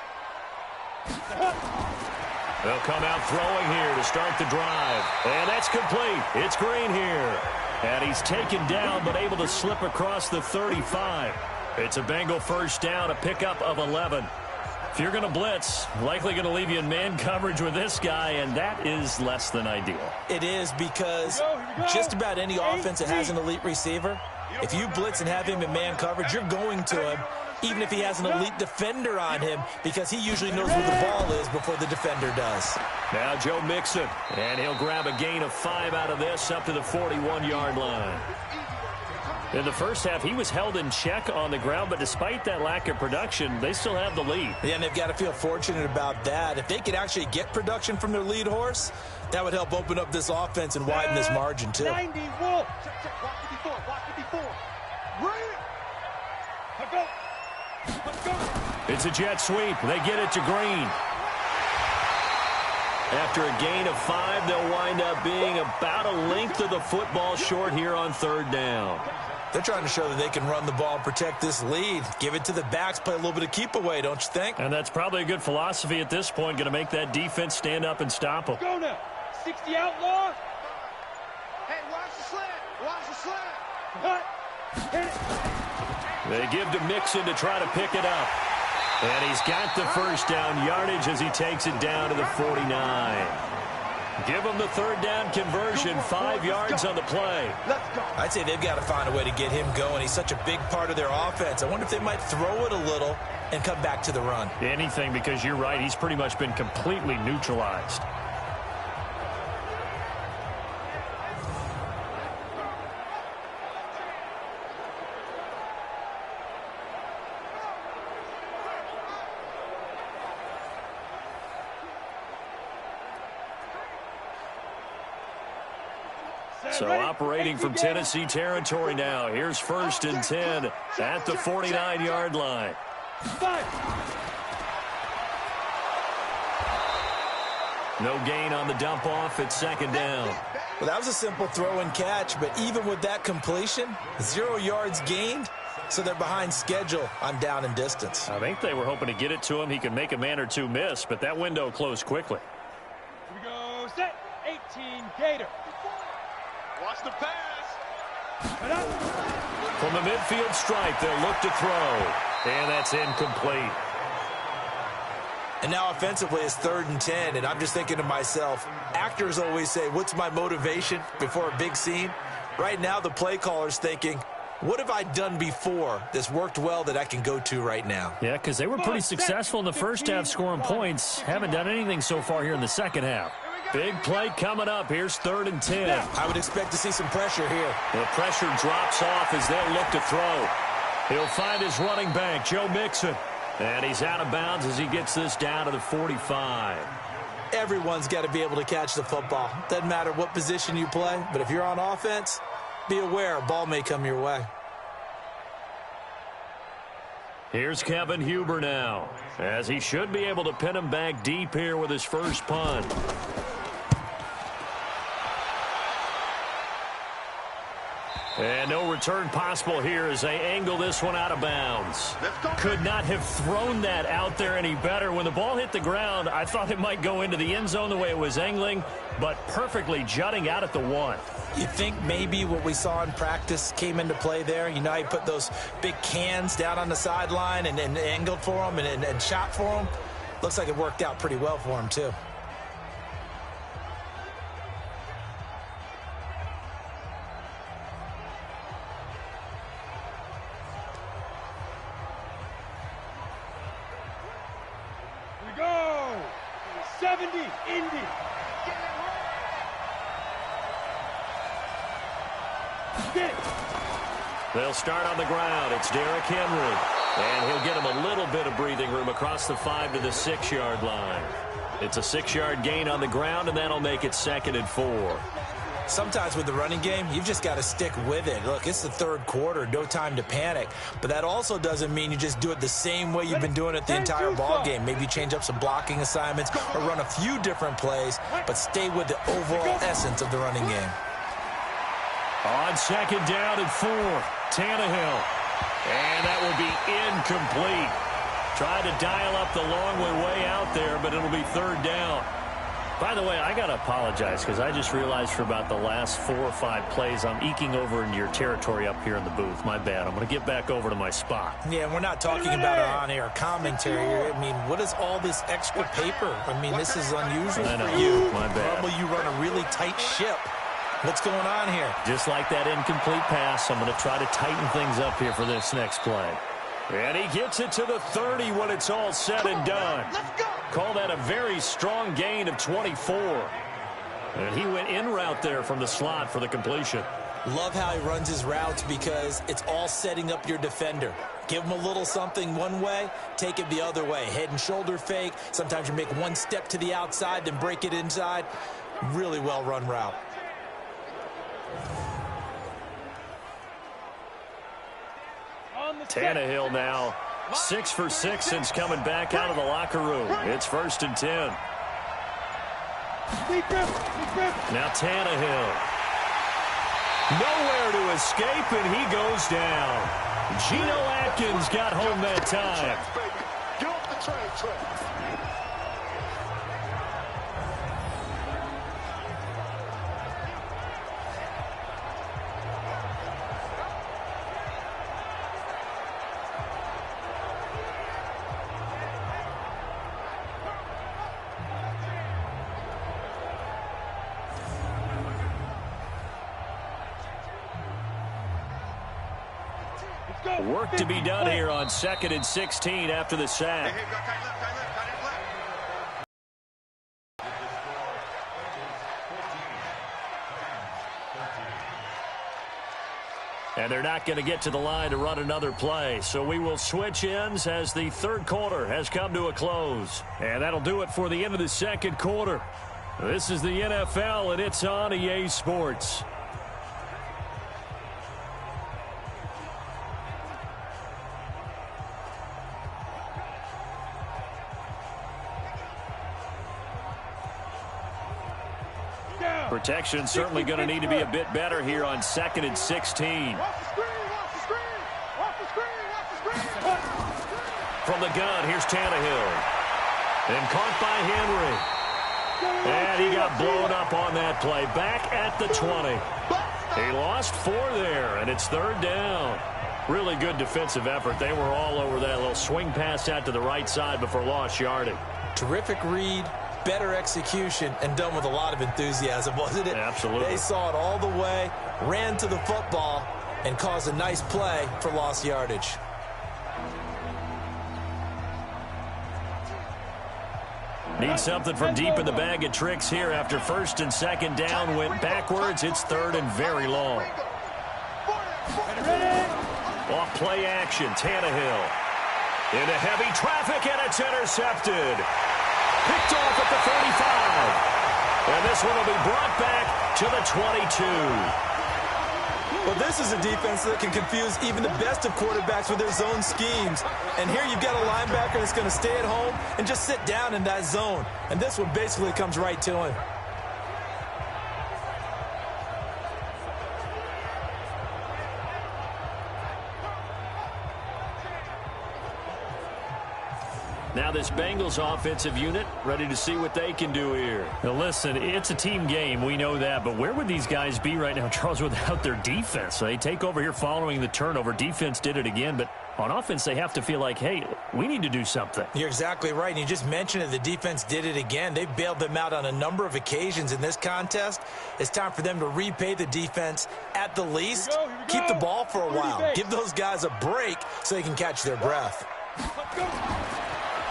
B: They'll come out throwing here to start the drive. And that's complete. It's Green here. And he's taken down but able to slip across the 35. It's a Bengal first down, a pickup of 11. If you're going to blitz, likely going to leave you in man coverage with this guy, and that is less than ideal.
C: It is because just about any offense that has an elite receiver, if you blitz and have him in man coverage, you're going to him, even if he has an elite defender on him, because he usually knows where the ball is before the defender does.
B: Now Joe Mixon, and he'll grab a gain of 5 out of this up to the 41-yard line. In the first half, he was held in check on the ground, but despite that lack of production, they still have the lead.
C: Yeah, and they've got to feel fortunate about that. If they could actually get production from their lead horse, that would help open up this offense and widen this margin, too.
D: 90, Wolf. Check, block 54, block 54. Right. Let's go.
B: It's a jet sweep. They get it to Green. After a gain of 5, they'll wind up being about a length of the football short here on third down.
C: They're trying to show that they can run the ball and protect this lead. Give it to the backs, play a little bit of keep away, don't you think?
B: And that's probably a good philosophy at this point, going to make that defense stand up and stop them.
D: Go now. 60 outlaw. Hey, watch the slant. Watch the slant. Cut. Hit it.
B: They give to Mixon to try to pick it up. And he's got the first down yardage as he takes it down to the 49. Give him the third down conversion, 5 yards on the play.
C: I'd say they've got to find a way to get him going. He's such a big part of their offense. I wonder if they might throw it a little and come back to the run.
B: Anything, because you're right, he's pretty much been completely neutralized. So operating from Tennessee territory now. Here's 1st and 10 at the 49-yard line. No gain on the dump off at 2nd down.
C: Well, that was a simple throw and catch, but even with that completion, 0 yards gained, so they're behind schedule on down and distance.
B: I think they were hoping to get it to him. He could make a man or two miss, but that window closed quickly.
D: Here we go. Set. 18 Gator. Watch the pass.
B: From the midfield stripe, they'll look to throw. And that's incomplete.
C: And now offensively, it's 3rd and 10, and I'm just thinking to myself, actors always say, what's my motivation before a big scene? Right now, the play caller's thinking, what have I done before that's worked well that I can go to right now?
B: Yeah, because they were pretty successful in the first half scoring points. Haven't done anything so far here in the second half. Big play coming up. Here's 3rd and 10.
C: I would expect to see some pressure here.
B: The pressure drops off as they'll look to throw. He'll find his running back, Joe Mixon. And he's out of bounds as he gets this down to the 45.
C: Everyone's got to be able to catch the football. Doesn't matter what position you play, but if you're on offense, be aware a ball may come your way.
B: Here's Kevin Huber now, as he should be able to pin him back deep here with his first punt. And no return possible here as they angle this one out of bounds. Could not have thrown that out there any better. When the ball hit the ground, I thought it might go into the end zone the way it was angling, but perfectly jutting out at the 1.
C: You think maybe what we saw in practice came into play there? You know how you put those big cans down on the sideline and angled for them and shot for them? Looks like it worked out pretty well for him, too.
D: Indy. Get it.
B: They'll start on the ground. It's Derrick Henry. And he'll get him a little bit of breathing room across the 5 to the 6-yard line. It's a 6-yard gain on the ground, and that'll make it 2nd and 4.
C: Sometimes with the running game, you've just got to stick with it. Look, it's the 3rd quarter, no time to panic. But that also doesn't mean you just do it the same way you've been doing it the entire ball game. Maybe change up some blocking assignments or run a few different plays, but stay with the overall essence of the running game.
B: On 2nd down and 4, Tannehill. And that will be incomplete. Tried to dial up the long way out there, but it'll be 3rd down. By the way, I got to apologize because I just realized for about the last 4 or 5 plays I'm eking over into your territory up here in the booth. My bad. I'm going to get back over to my spot.
C: Yeah, we're not talking about our on-air commentary here. I mean, what is all this extra paper? I mean, this is unusual for you.
B: My bad.
C: Normally you run a really tight ship. What's going on here?
B: Just like that incomplete pass, I'm going to try to tighten things up here for this next play. And he gets it to the 30 when it's all said and done. Call that a very strong gain of 24. And he went in route there from the slot for the completion.
C: Love how he runs his routes because it's all setting up your defender. Give him a little something one way, take it the other way. Head and shoulder fake. Sometimes you make one step to the outside, then break it inside. Really well run route.
B: Tannehill now 6 for 6 since coming back out of the locker room. It's 1st and 10. Now Tannehill. Nowhere to escape, and he goes down. Geno Atkins got home that time.
G: Get off the track.
B: Work to be done here on 2nd and 16 after the sack. And they're not going to get to the line to run another play. So we will switch ends as the 3rd quarter has come to a close. And that'll do it for the end of the 2nd quarter. This is the NFL, and it's on EA Sports. Protection certainly going to need to be a bit better here on 2nd and 16. From the gun, here's Tannehill. And caught by Henry. And he got blown up on that play. Back at the 20. He lost 4 there, and it's 3rd down. Really good defensive effort. They were all over that little swing pass out to the right side before lost yardage.
C: Terrific read. Better execution, and done with a lot of enthusiasm, wasn't it?
B: Absolutely.
C: They saw it all the way, ran to the football, and caused a nice play for lost yardage.
B: Need something from deep in the bag of tricks here after 1st and 2nd down went backwards. It's 3rd and very long. Off play action, Tannehill. Into heavy traffic, and it's intercepted. Picked off at the 35. And this one will be brought back to the 22.
C: Well, this is a defense that can confuse even the best of quarterbacks with their zone schemes. And here you've got a linebacker that's going to stay at home and just sit down in that zone. And this one basically comes right to him.
B: Now this Bengals offensive unit ready to see what they can do here. Now listen, it's a team game. We know that. But where would these guys be right now, Charles, without their defense? They take over here following the turnover. Defense did it again. But on offense, they have to feel like, hey, we need to do something.
C: You're exactly right. And you just mentioned it. The defense did it again. They bailed them out on a number of occasions in this contest. It's time for them to repay the defense at the least.
D: Here we go.
C: Keep the ball for a while. Give those guys a break so they can catch their breath.
D: Let's go.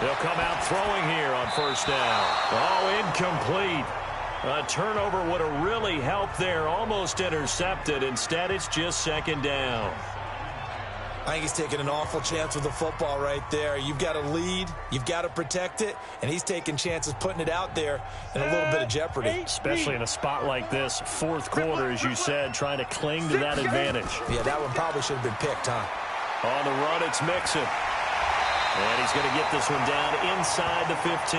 B: He'll come out throwing here on first down. Oh, incomplete. A turnover would have really helped there. Almost intercepted. Instead, it's just second down.
C: I think he's taking an awful chance with the football right there. You've got to lead. You've got to protect it. And he's taking chances putting it out there in a little bit of jeopardy.
B: Especially in a spot like this, fourth quarter, as you said, trying to cling to that advantage.
C: Yeah, that one probably should have been picked, huh?
B: On the run, it's Mixon. And he's going to get this one down inside the 15.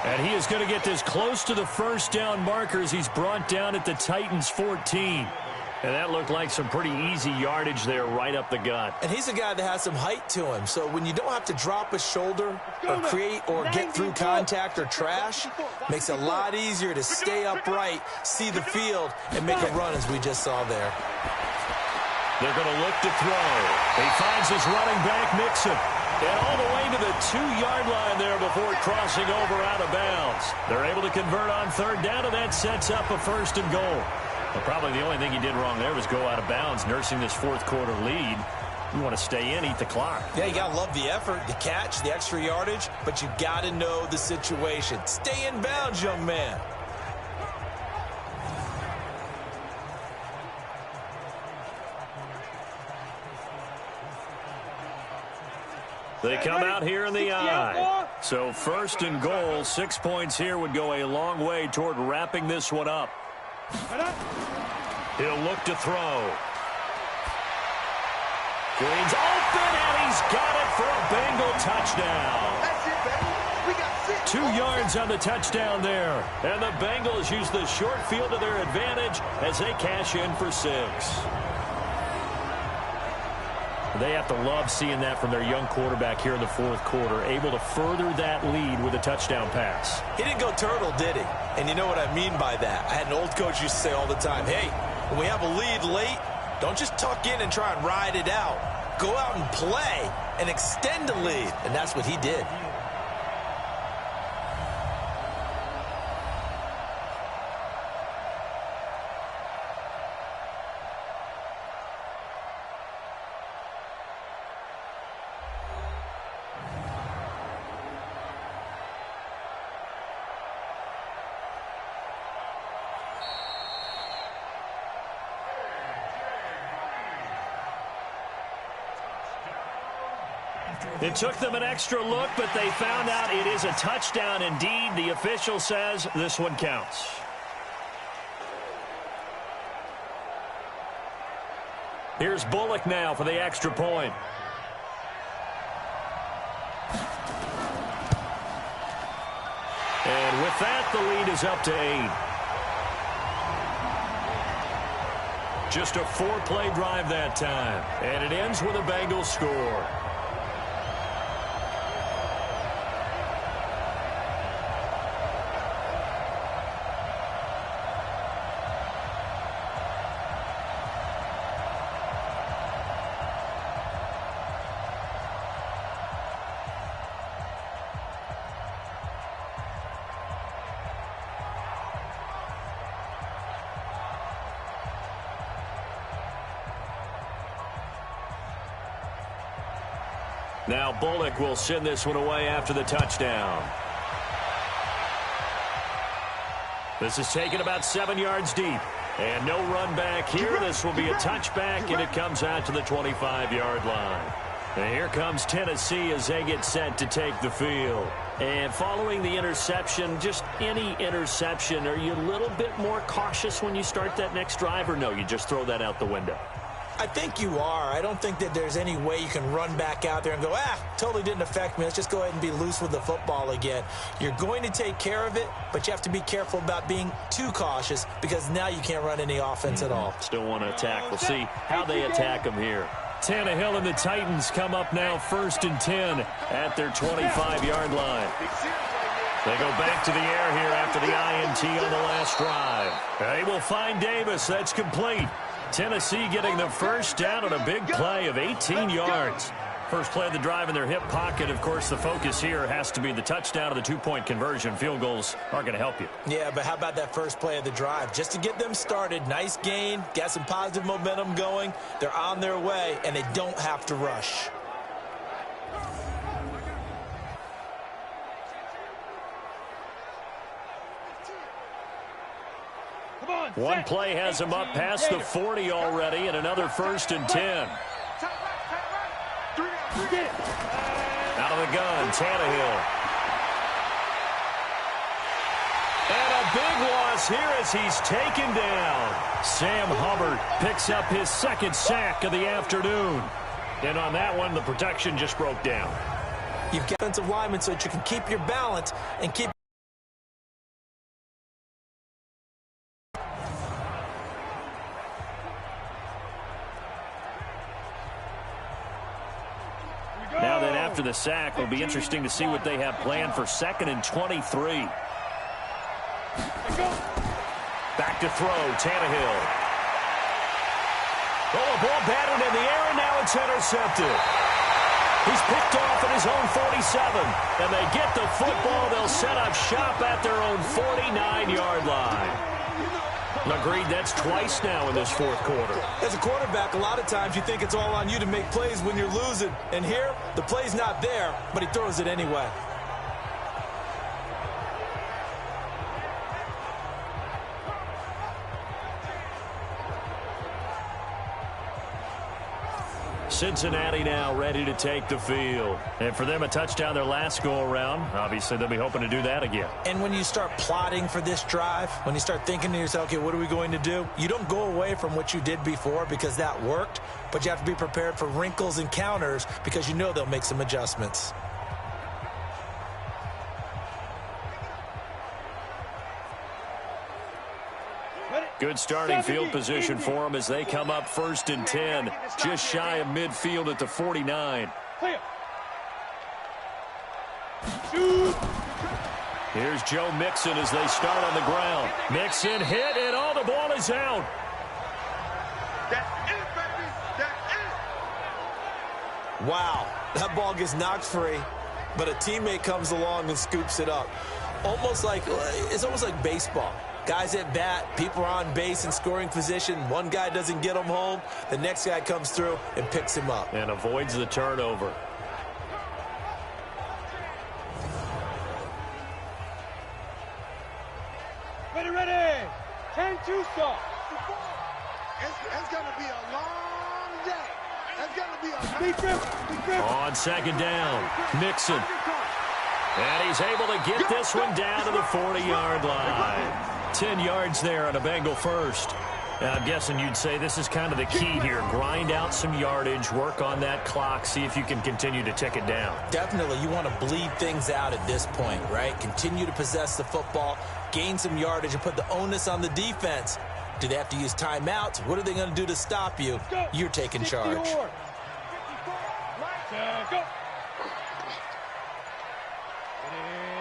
B: And he is going to get this close to the first down markers. He's brought down at the Titans' 14. And that looked like some pretty easy yardage there right up the gut.
C: And he's a guy that has some height to him. So when you don't have to drop a shoulder or create or get through contact or trash, makes it a lot easier to stay upright, see the field, and make a run as we just saw there.
B: They're going to look to throw. He finds his running back, Mixon. And all the way to the 2-yard line there before crossing over out of bounds. They're able to convert on third down, and that sets up a first and goal. Well, probably the only thing he did wrong there was go out of bounds, nursing this fourth quarter lead. You want to stay in, eat the clock.
C: Yeah, you got to love the effort, the catch, the extra yardage, but you got to know the situation. Stay in bounds, young man.
B: They come out here in the eye. So first and goal, 6 points here would go a long way toward wrapping this one up. He'll look to throw. Green's open, and he's got it for a Bengal touchdown.
D: That's it, baby. We got 6.
B: 2 yards on the touchdown there. And the Bengals use the short field to their advantage as they cash in for 6. They have to love seeing that from their young quarterback here in the fourth quarter, able to further that lead with a touchdown pass.
C: He didn't go turtle, did he? And you know what I mean by that. I had an old coach used to say all the time, hey, when we have a lead late, don't just tuck in and try and ride it out. Go out and play and extend the lead. And that's what he did.
B: It took them an extra look, but they found out it is a touchdown indeed. The official says this one counts. Here's Bullock now for the extra point. And with that, the lead is up to 8. Just a 4-play drive that time. And it ends with a Bengals score. Now Bullock will send this one away after the touchdown. This is taken about 7 yards deep. And no run back here. This will be a touchback, and it comes out to the 25-yard line. And here comes Tennessee as they get set to take the field. And following the interception, just any interception, are you a little bit more cautious when you start that next drive, or no, you just throw that out the window?
C: I think you are. I don't think that there's any way you can run back out there and go, totally didn't affect me. Let's just go ahead and be loose with the football again. You're going to take care of it, but you have to be careful about being too cautious because now you can't run any offense at all.
B: Still want to attack. We'll see how they attack them here. Tannehill and the Titans come up now 1st and 10 at their 25-yard line. They go back to the air here after the INT on the last drive. They will find Davis. That's complete. Tennessee getting the first down on a big play of 18 yards. First play of the drive in their hip pocket. Of course, the focus here has to be the touchdown of the 2-point conversion. Field goals aren't going to help you.
C: Yeah, but how about that first play of the drive? Just to get them started, nice gain, got some positive momentum going. They're on their way, and they don't have to rush.
B: One play has him up past the 40 already, and another 1st and 10. Out of the gun, Tannehill. And a big loss here as he's taken down. Sam Hubbard picks up his 2nd sack of the afternoon. And on that one, the protection just broke down.
C: You've got defensive linemen so that you can keep your balance and keep.
B: Now then, after the sack, it'll be interesting to see what they have planned for 2nd and 23. Back to throw, Tannehill. Oh, a ball batted in the air, and now it's intercepted. He's picked off at his own 47, and they get the football. They'll set up shop at their own 49-yard line. Agreed, that's twice now in this 4th quarter.
C: As a quarterback, a lot of times you think it's all on you to make plays when you're losing. And here, the play's not there, but he throws it anyway.
B: Cincinnati now ready to take the field. And for them, a touchdown their last go-around. Obviously, they'll be hoping to do that again.
C: And when you start plotting for this drive, when you start thinking to yourself, okay, what are we going to do? You don't go away from what you did before because that worked, but you have to be prepared for wrinkles and counters because you know they'll make some adjustments.
B: Good starting field position for them as they come up 1st and 10, just shy of midfield at the 49. Here's Joe Mixon as they start on the ground. Mixon hit, and all the ball is out.
C: Wow, that ball gets knocked free, but a teammate comes along and scoops it up. It's almost like baseball. Guys at bat, people are on base in scoring position. One guy doesn't get him home. The next guy comes through and picks him up.
B: And avoids the turnover.
D: Ready. 10-2 stop.
G: It's going to be a long day. It's going to be a
D: Be grip.
B: On 2nd down, Mixon. And he's able to get this one down to the 40-yard line. 10 yards there on a Bengal first. And I'm guessing you'd say this is kind of the key here. Grind out some yardage, work on that clock, see if you can continue to tick it down.
C: Definitely, you want to bleed things out at this point, right? Continue to possess the football, gain some yardage, and put the onus on the defense. Do they have to use timeouts? What are they going to do to stop you? You're taking charge.
D: Go.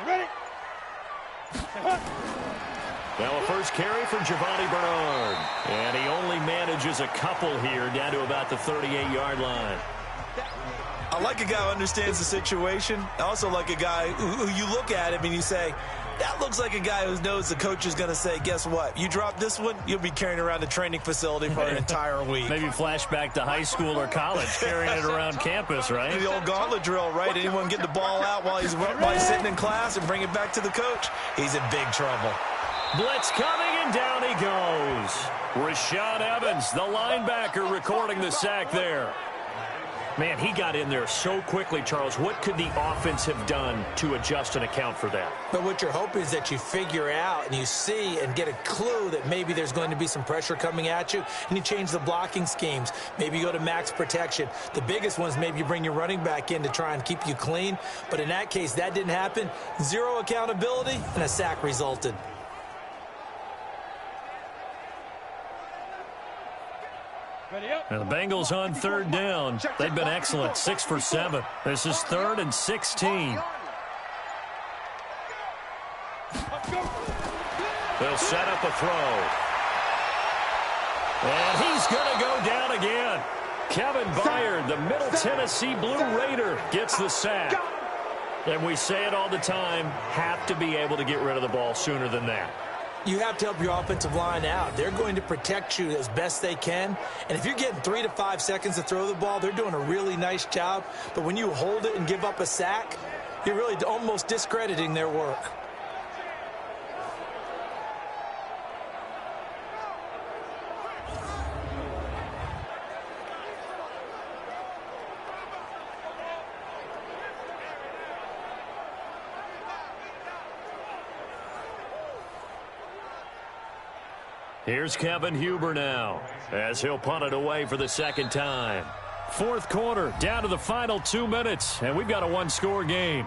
D: Ready.
B: Now a first carry for Giovanni Bernard. And he only manages a couple here down to about the 38-yard line.
C: I like a guy who understands the situation. I also like a guy who you look at him and you say, that looks like a guy who knows the coach is going to say, guess what? You drop this one, you'll be carrying around the training facility for an entire week.
B: Maybe flashback to high school or college, carrying it around campus, right?
C: The old gauntlet drill, right? Anyone get the ball out while he's sitting in class and bring it back to the coach? He's in big trouble.
B: Blitz coming, and down he goes. Rashad Evans, the linebacker, recording the sack there. Man, he got in there so quickly, Charles. What could the offense have done to adjust and account for that?
C: But what you're hoping is that you figure out and you see and get a clue that maybe there's going to be some pressure coming at you, and you change the blocking schemes. Maybe you go to max protection. The biggest one is maybe you bring your running back in to try and keep you clean. But in that case, that didn't happen. Zero accountability, and a sack resulted.
B: Now the Bengals on 3rd down. They've been excellent, 6 for 7. This is 3rd and 16. They'll set up a throw. And he's going to go down again. Kevin Byard, the Middle Tennessee Blue Raider, gets the sack. And we say it all the time, have to be able to get rid of the ball sooner than that.
C: You have to help your offensive line out. They're going to protect you as best they can. And if you're getting 3 to 5 seconds to throw the ball, they're doing a really nice job. But when you hold it and give up a sack, you're really almost discrediting their work.
B: Here's Kevin Huber now as he'll punt it away for the second time. Fourth quarter, down to the final 2 minutes, and we've got a one-score game.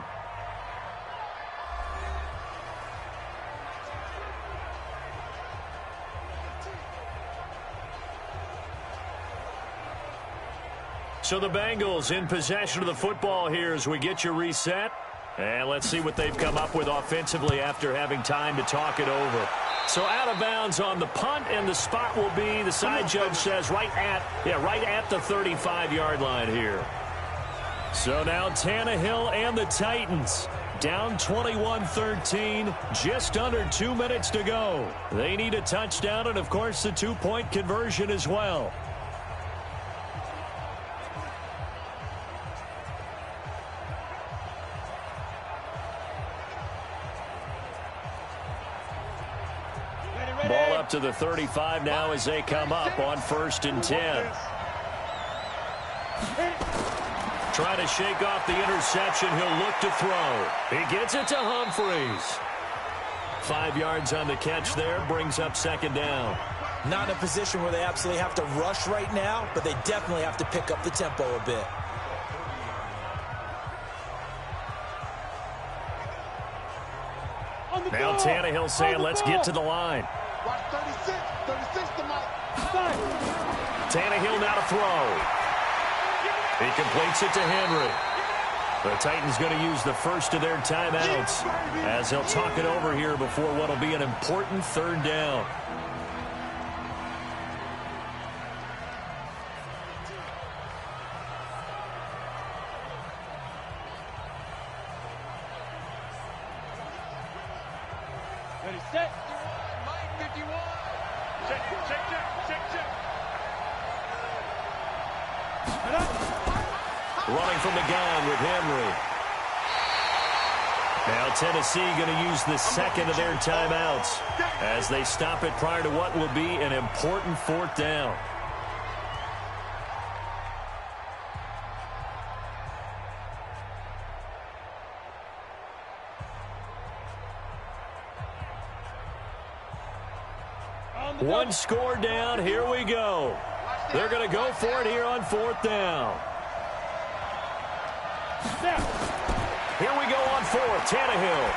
B: So the Bengals in possession of the football here as we get you reset. And let's see what they've come up with offensively after having time to talk it over. So out of bounds on the punt, and the spot will be, the side judge says, right at the 35-yard line here. So now Tannehill and the Titans down 21-13, just under 2 minutes to go. They need a touchdown and, of course, the two-point conversion as well. Ball up to the 35 now as they come up on 1st and 10. Trying to shake off the interception. He'll look to throw. He gets it to Humphries. 5 yards on the catch there. Brings up second down.
C: Not in a position where they absolutely have to rush right now, but they definitely have to pick up the tempo a bit.
B: Now Tannehill saying, let's get to the line.
G: Watch 36 to Mike.
B: Tannehill now to throw. He completes it to Henry. The Titans going to use the first of their timeouts as they'll talk it over here before what will be an important third down.
D: Ready, set.
G: Mike, 51.
D: Check.
B: Running from the gun with Henry. Now Tennessee going to use the second of their timeouts as they stop it prior to what will be an important fourth down. One score down. Here we go. They're going to go for it here on fourth down. Here we go on fourth. Tannehill.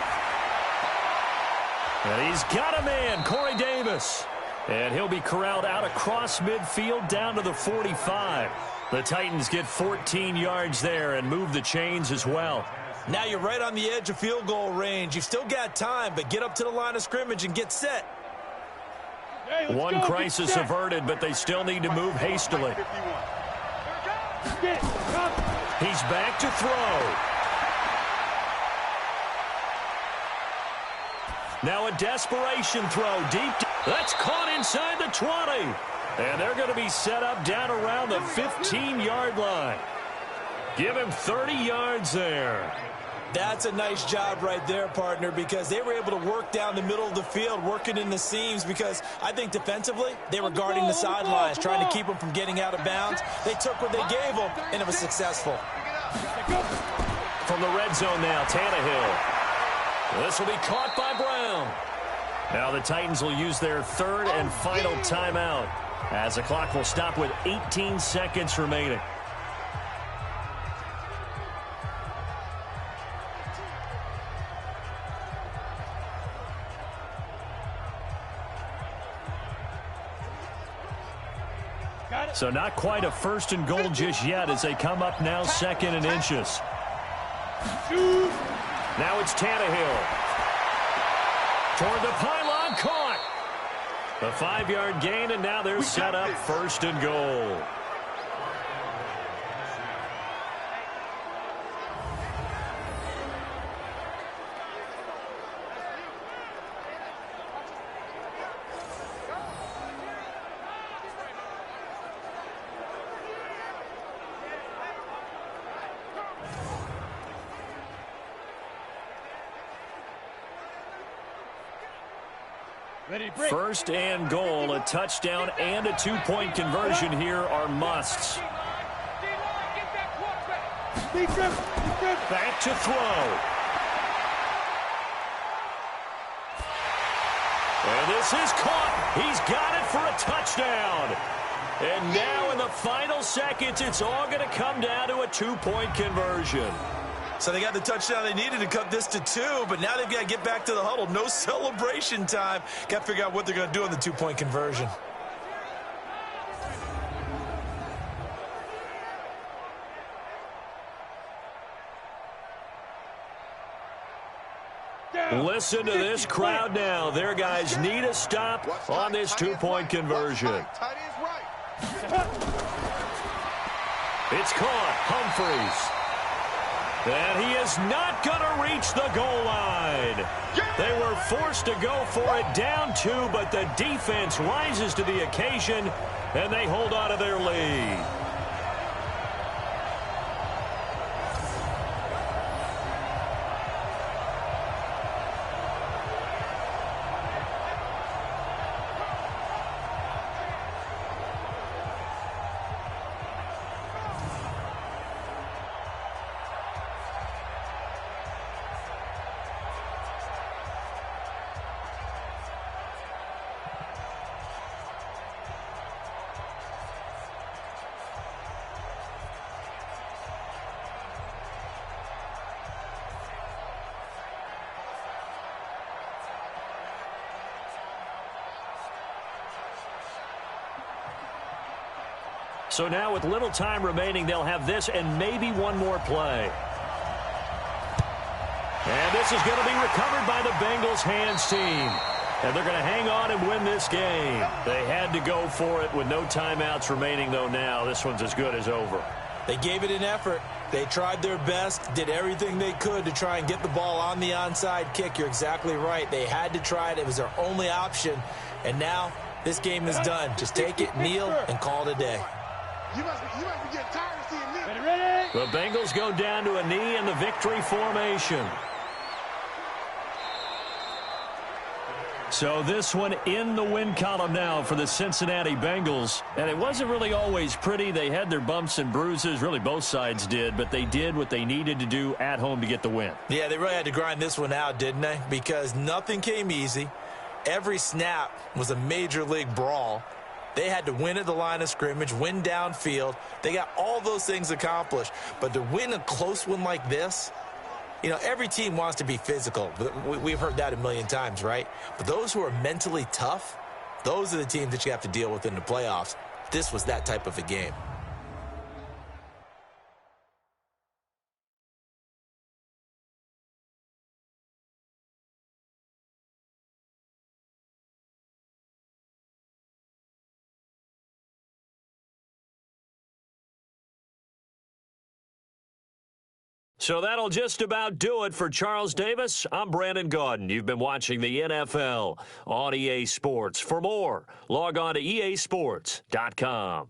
B: And he's got a man, Corey Davis. And he'll be corralled out across midfield down to the 45. The Titans get 14 yards there and move the chains as well.
C: Now you're right on the edge of field goal range. You've still got time, but get up to the line of scrimmage and get set.
D: Hey,
B: one crisis averted, but they still need to move hastily. He's back to throw. Now a desperation throw deep. That's caught inside the 20. And they're going to be set up down around the 15-yard line. Give him 30 yards there.
C: That's a nice job right there, partner, because they were able to work down the middle of the field, working in the seams, because I think defensively they were guarding the sidelines, trying to keep them from getting out of bounds. They took what they gave them, and it was successful.
B: From the red zone now, Tannehill. This will be caught by Brown. Now the Titans will use their third and final timeout as the clock will stop with 18 seconds remaining. So not quite a first and goal just yet as they come up now second and inches. Now it's Tannehill. Toward the pylon, caught. A 5-yard gain, and now they're set up first and goal. First and goal, a touchdown and a two-point conversion here are musts. Back to throw. And this is caught. He's got it for a touchdown. And now in the final seconds, it's all going to come down to a two-point conversion.
C: So they got the touchdown they needed to cut this to 2, but now they've got to get back to the huddle. No celebration time. Got to figure out what they're going to do on the two-point conversion.
B: Listen to this crowd now. Their guys need a stop on this two-point conversion. It's caught. Humphreys. And he is not going to reach the goal line. They were forced to go for it down 2, but the defense rises to the occasion, and they hold on to their lead. So now with little time remaining, they'll have this and maybe one more play. And this is going to be recovered by the Bengals hands team. And they're going to hang on and win this game. They had to go for it with no timeouts remaining, though, now. This one's as good as over.
C: They gave it an effort. They tried their best, did everything they could to try and get the ball on the onside kick. You're exactly right. They had to try it. It was their only option. And now this game is done. Just take it, kneel, and call it a day.
G: You must be getting tired of seeing me.
B: Ready? The Bengals go down to a knee in the victory formation. So this one in the win column now for the Cincinnati Bengals. And it wasn't really always pretty. They had their bumps and bruises. Really, both sides did. But they did what they needed to do at home to get the win.
C: Yeah, they really had to grind this one out, didn't they? Because nothing came easy. Every snap was a major league brawl. They had to win at the line of scrimmage, win downfield. They got all those things accomplished. But to win a close one like this, you know, every team wants to be physical. We've heard that a million times, right? But those who are mentally tough, those are the teams that you have to deal with in the playoffs. This was that type of a game.
B: So that'll just about do it for Charles Davis. I'm Brandon Gaudin. You've been watching the NFL on EA Sports. For more, log on to easports.com.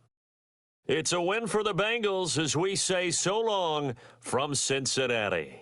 B: It's a win for the Bengals as we say so long from Cincinnati.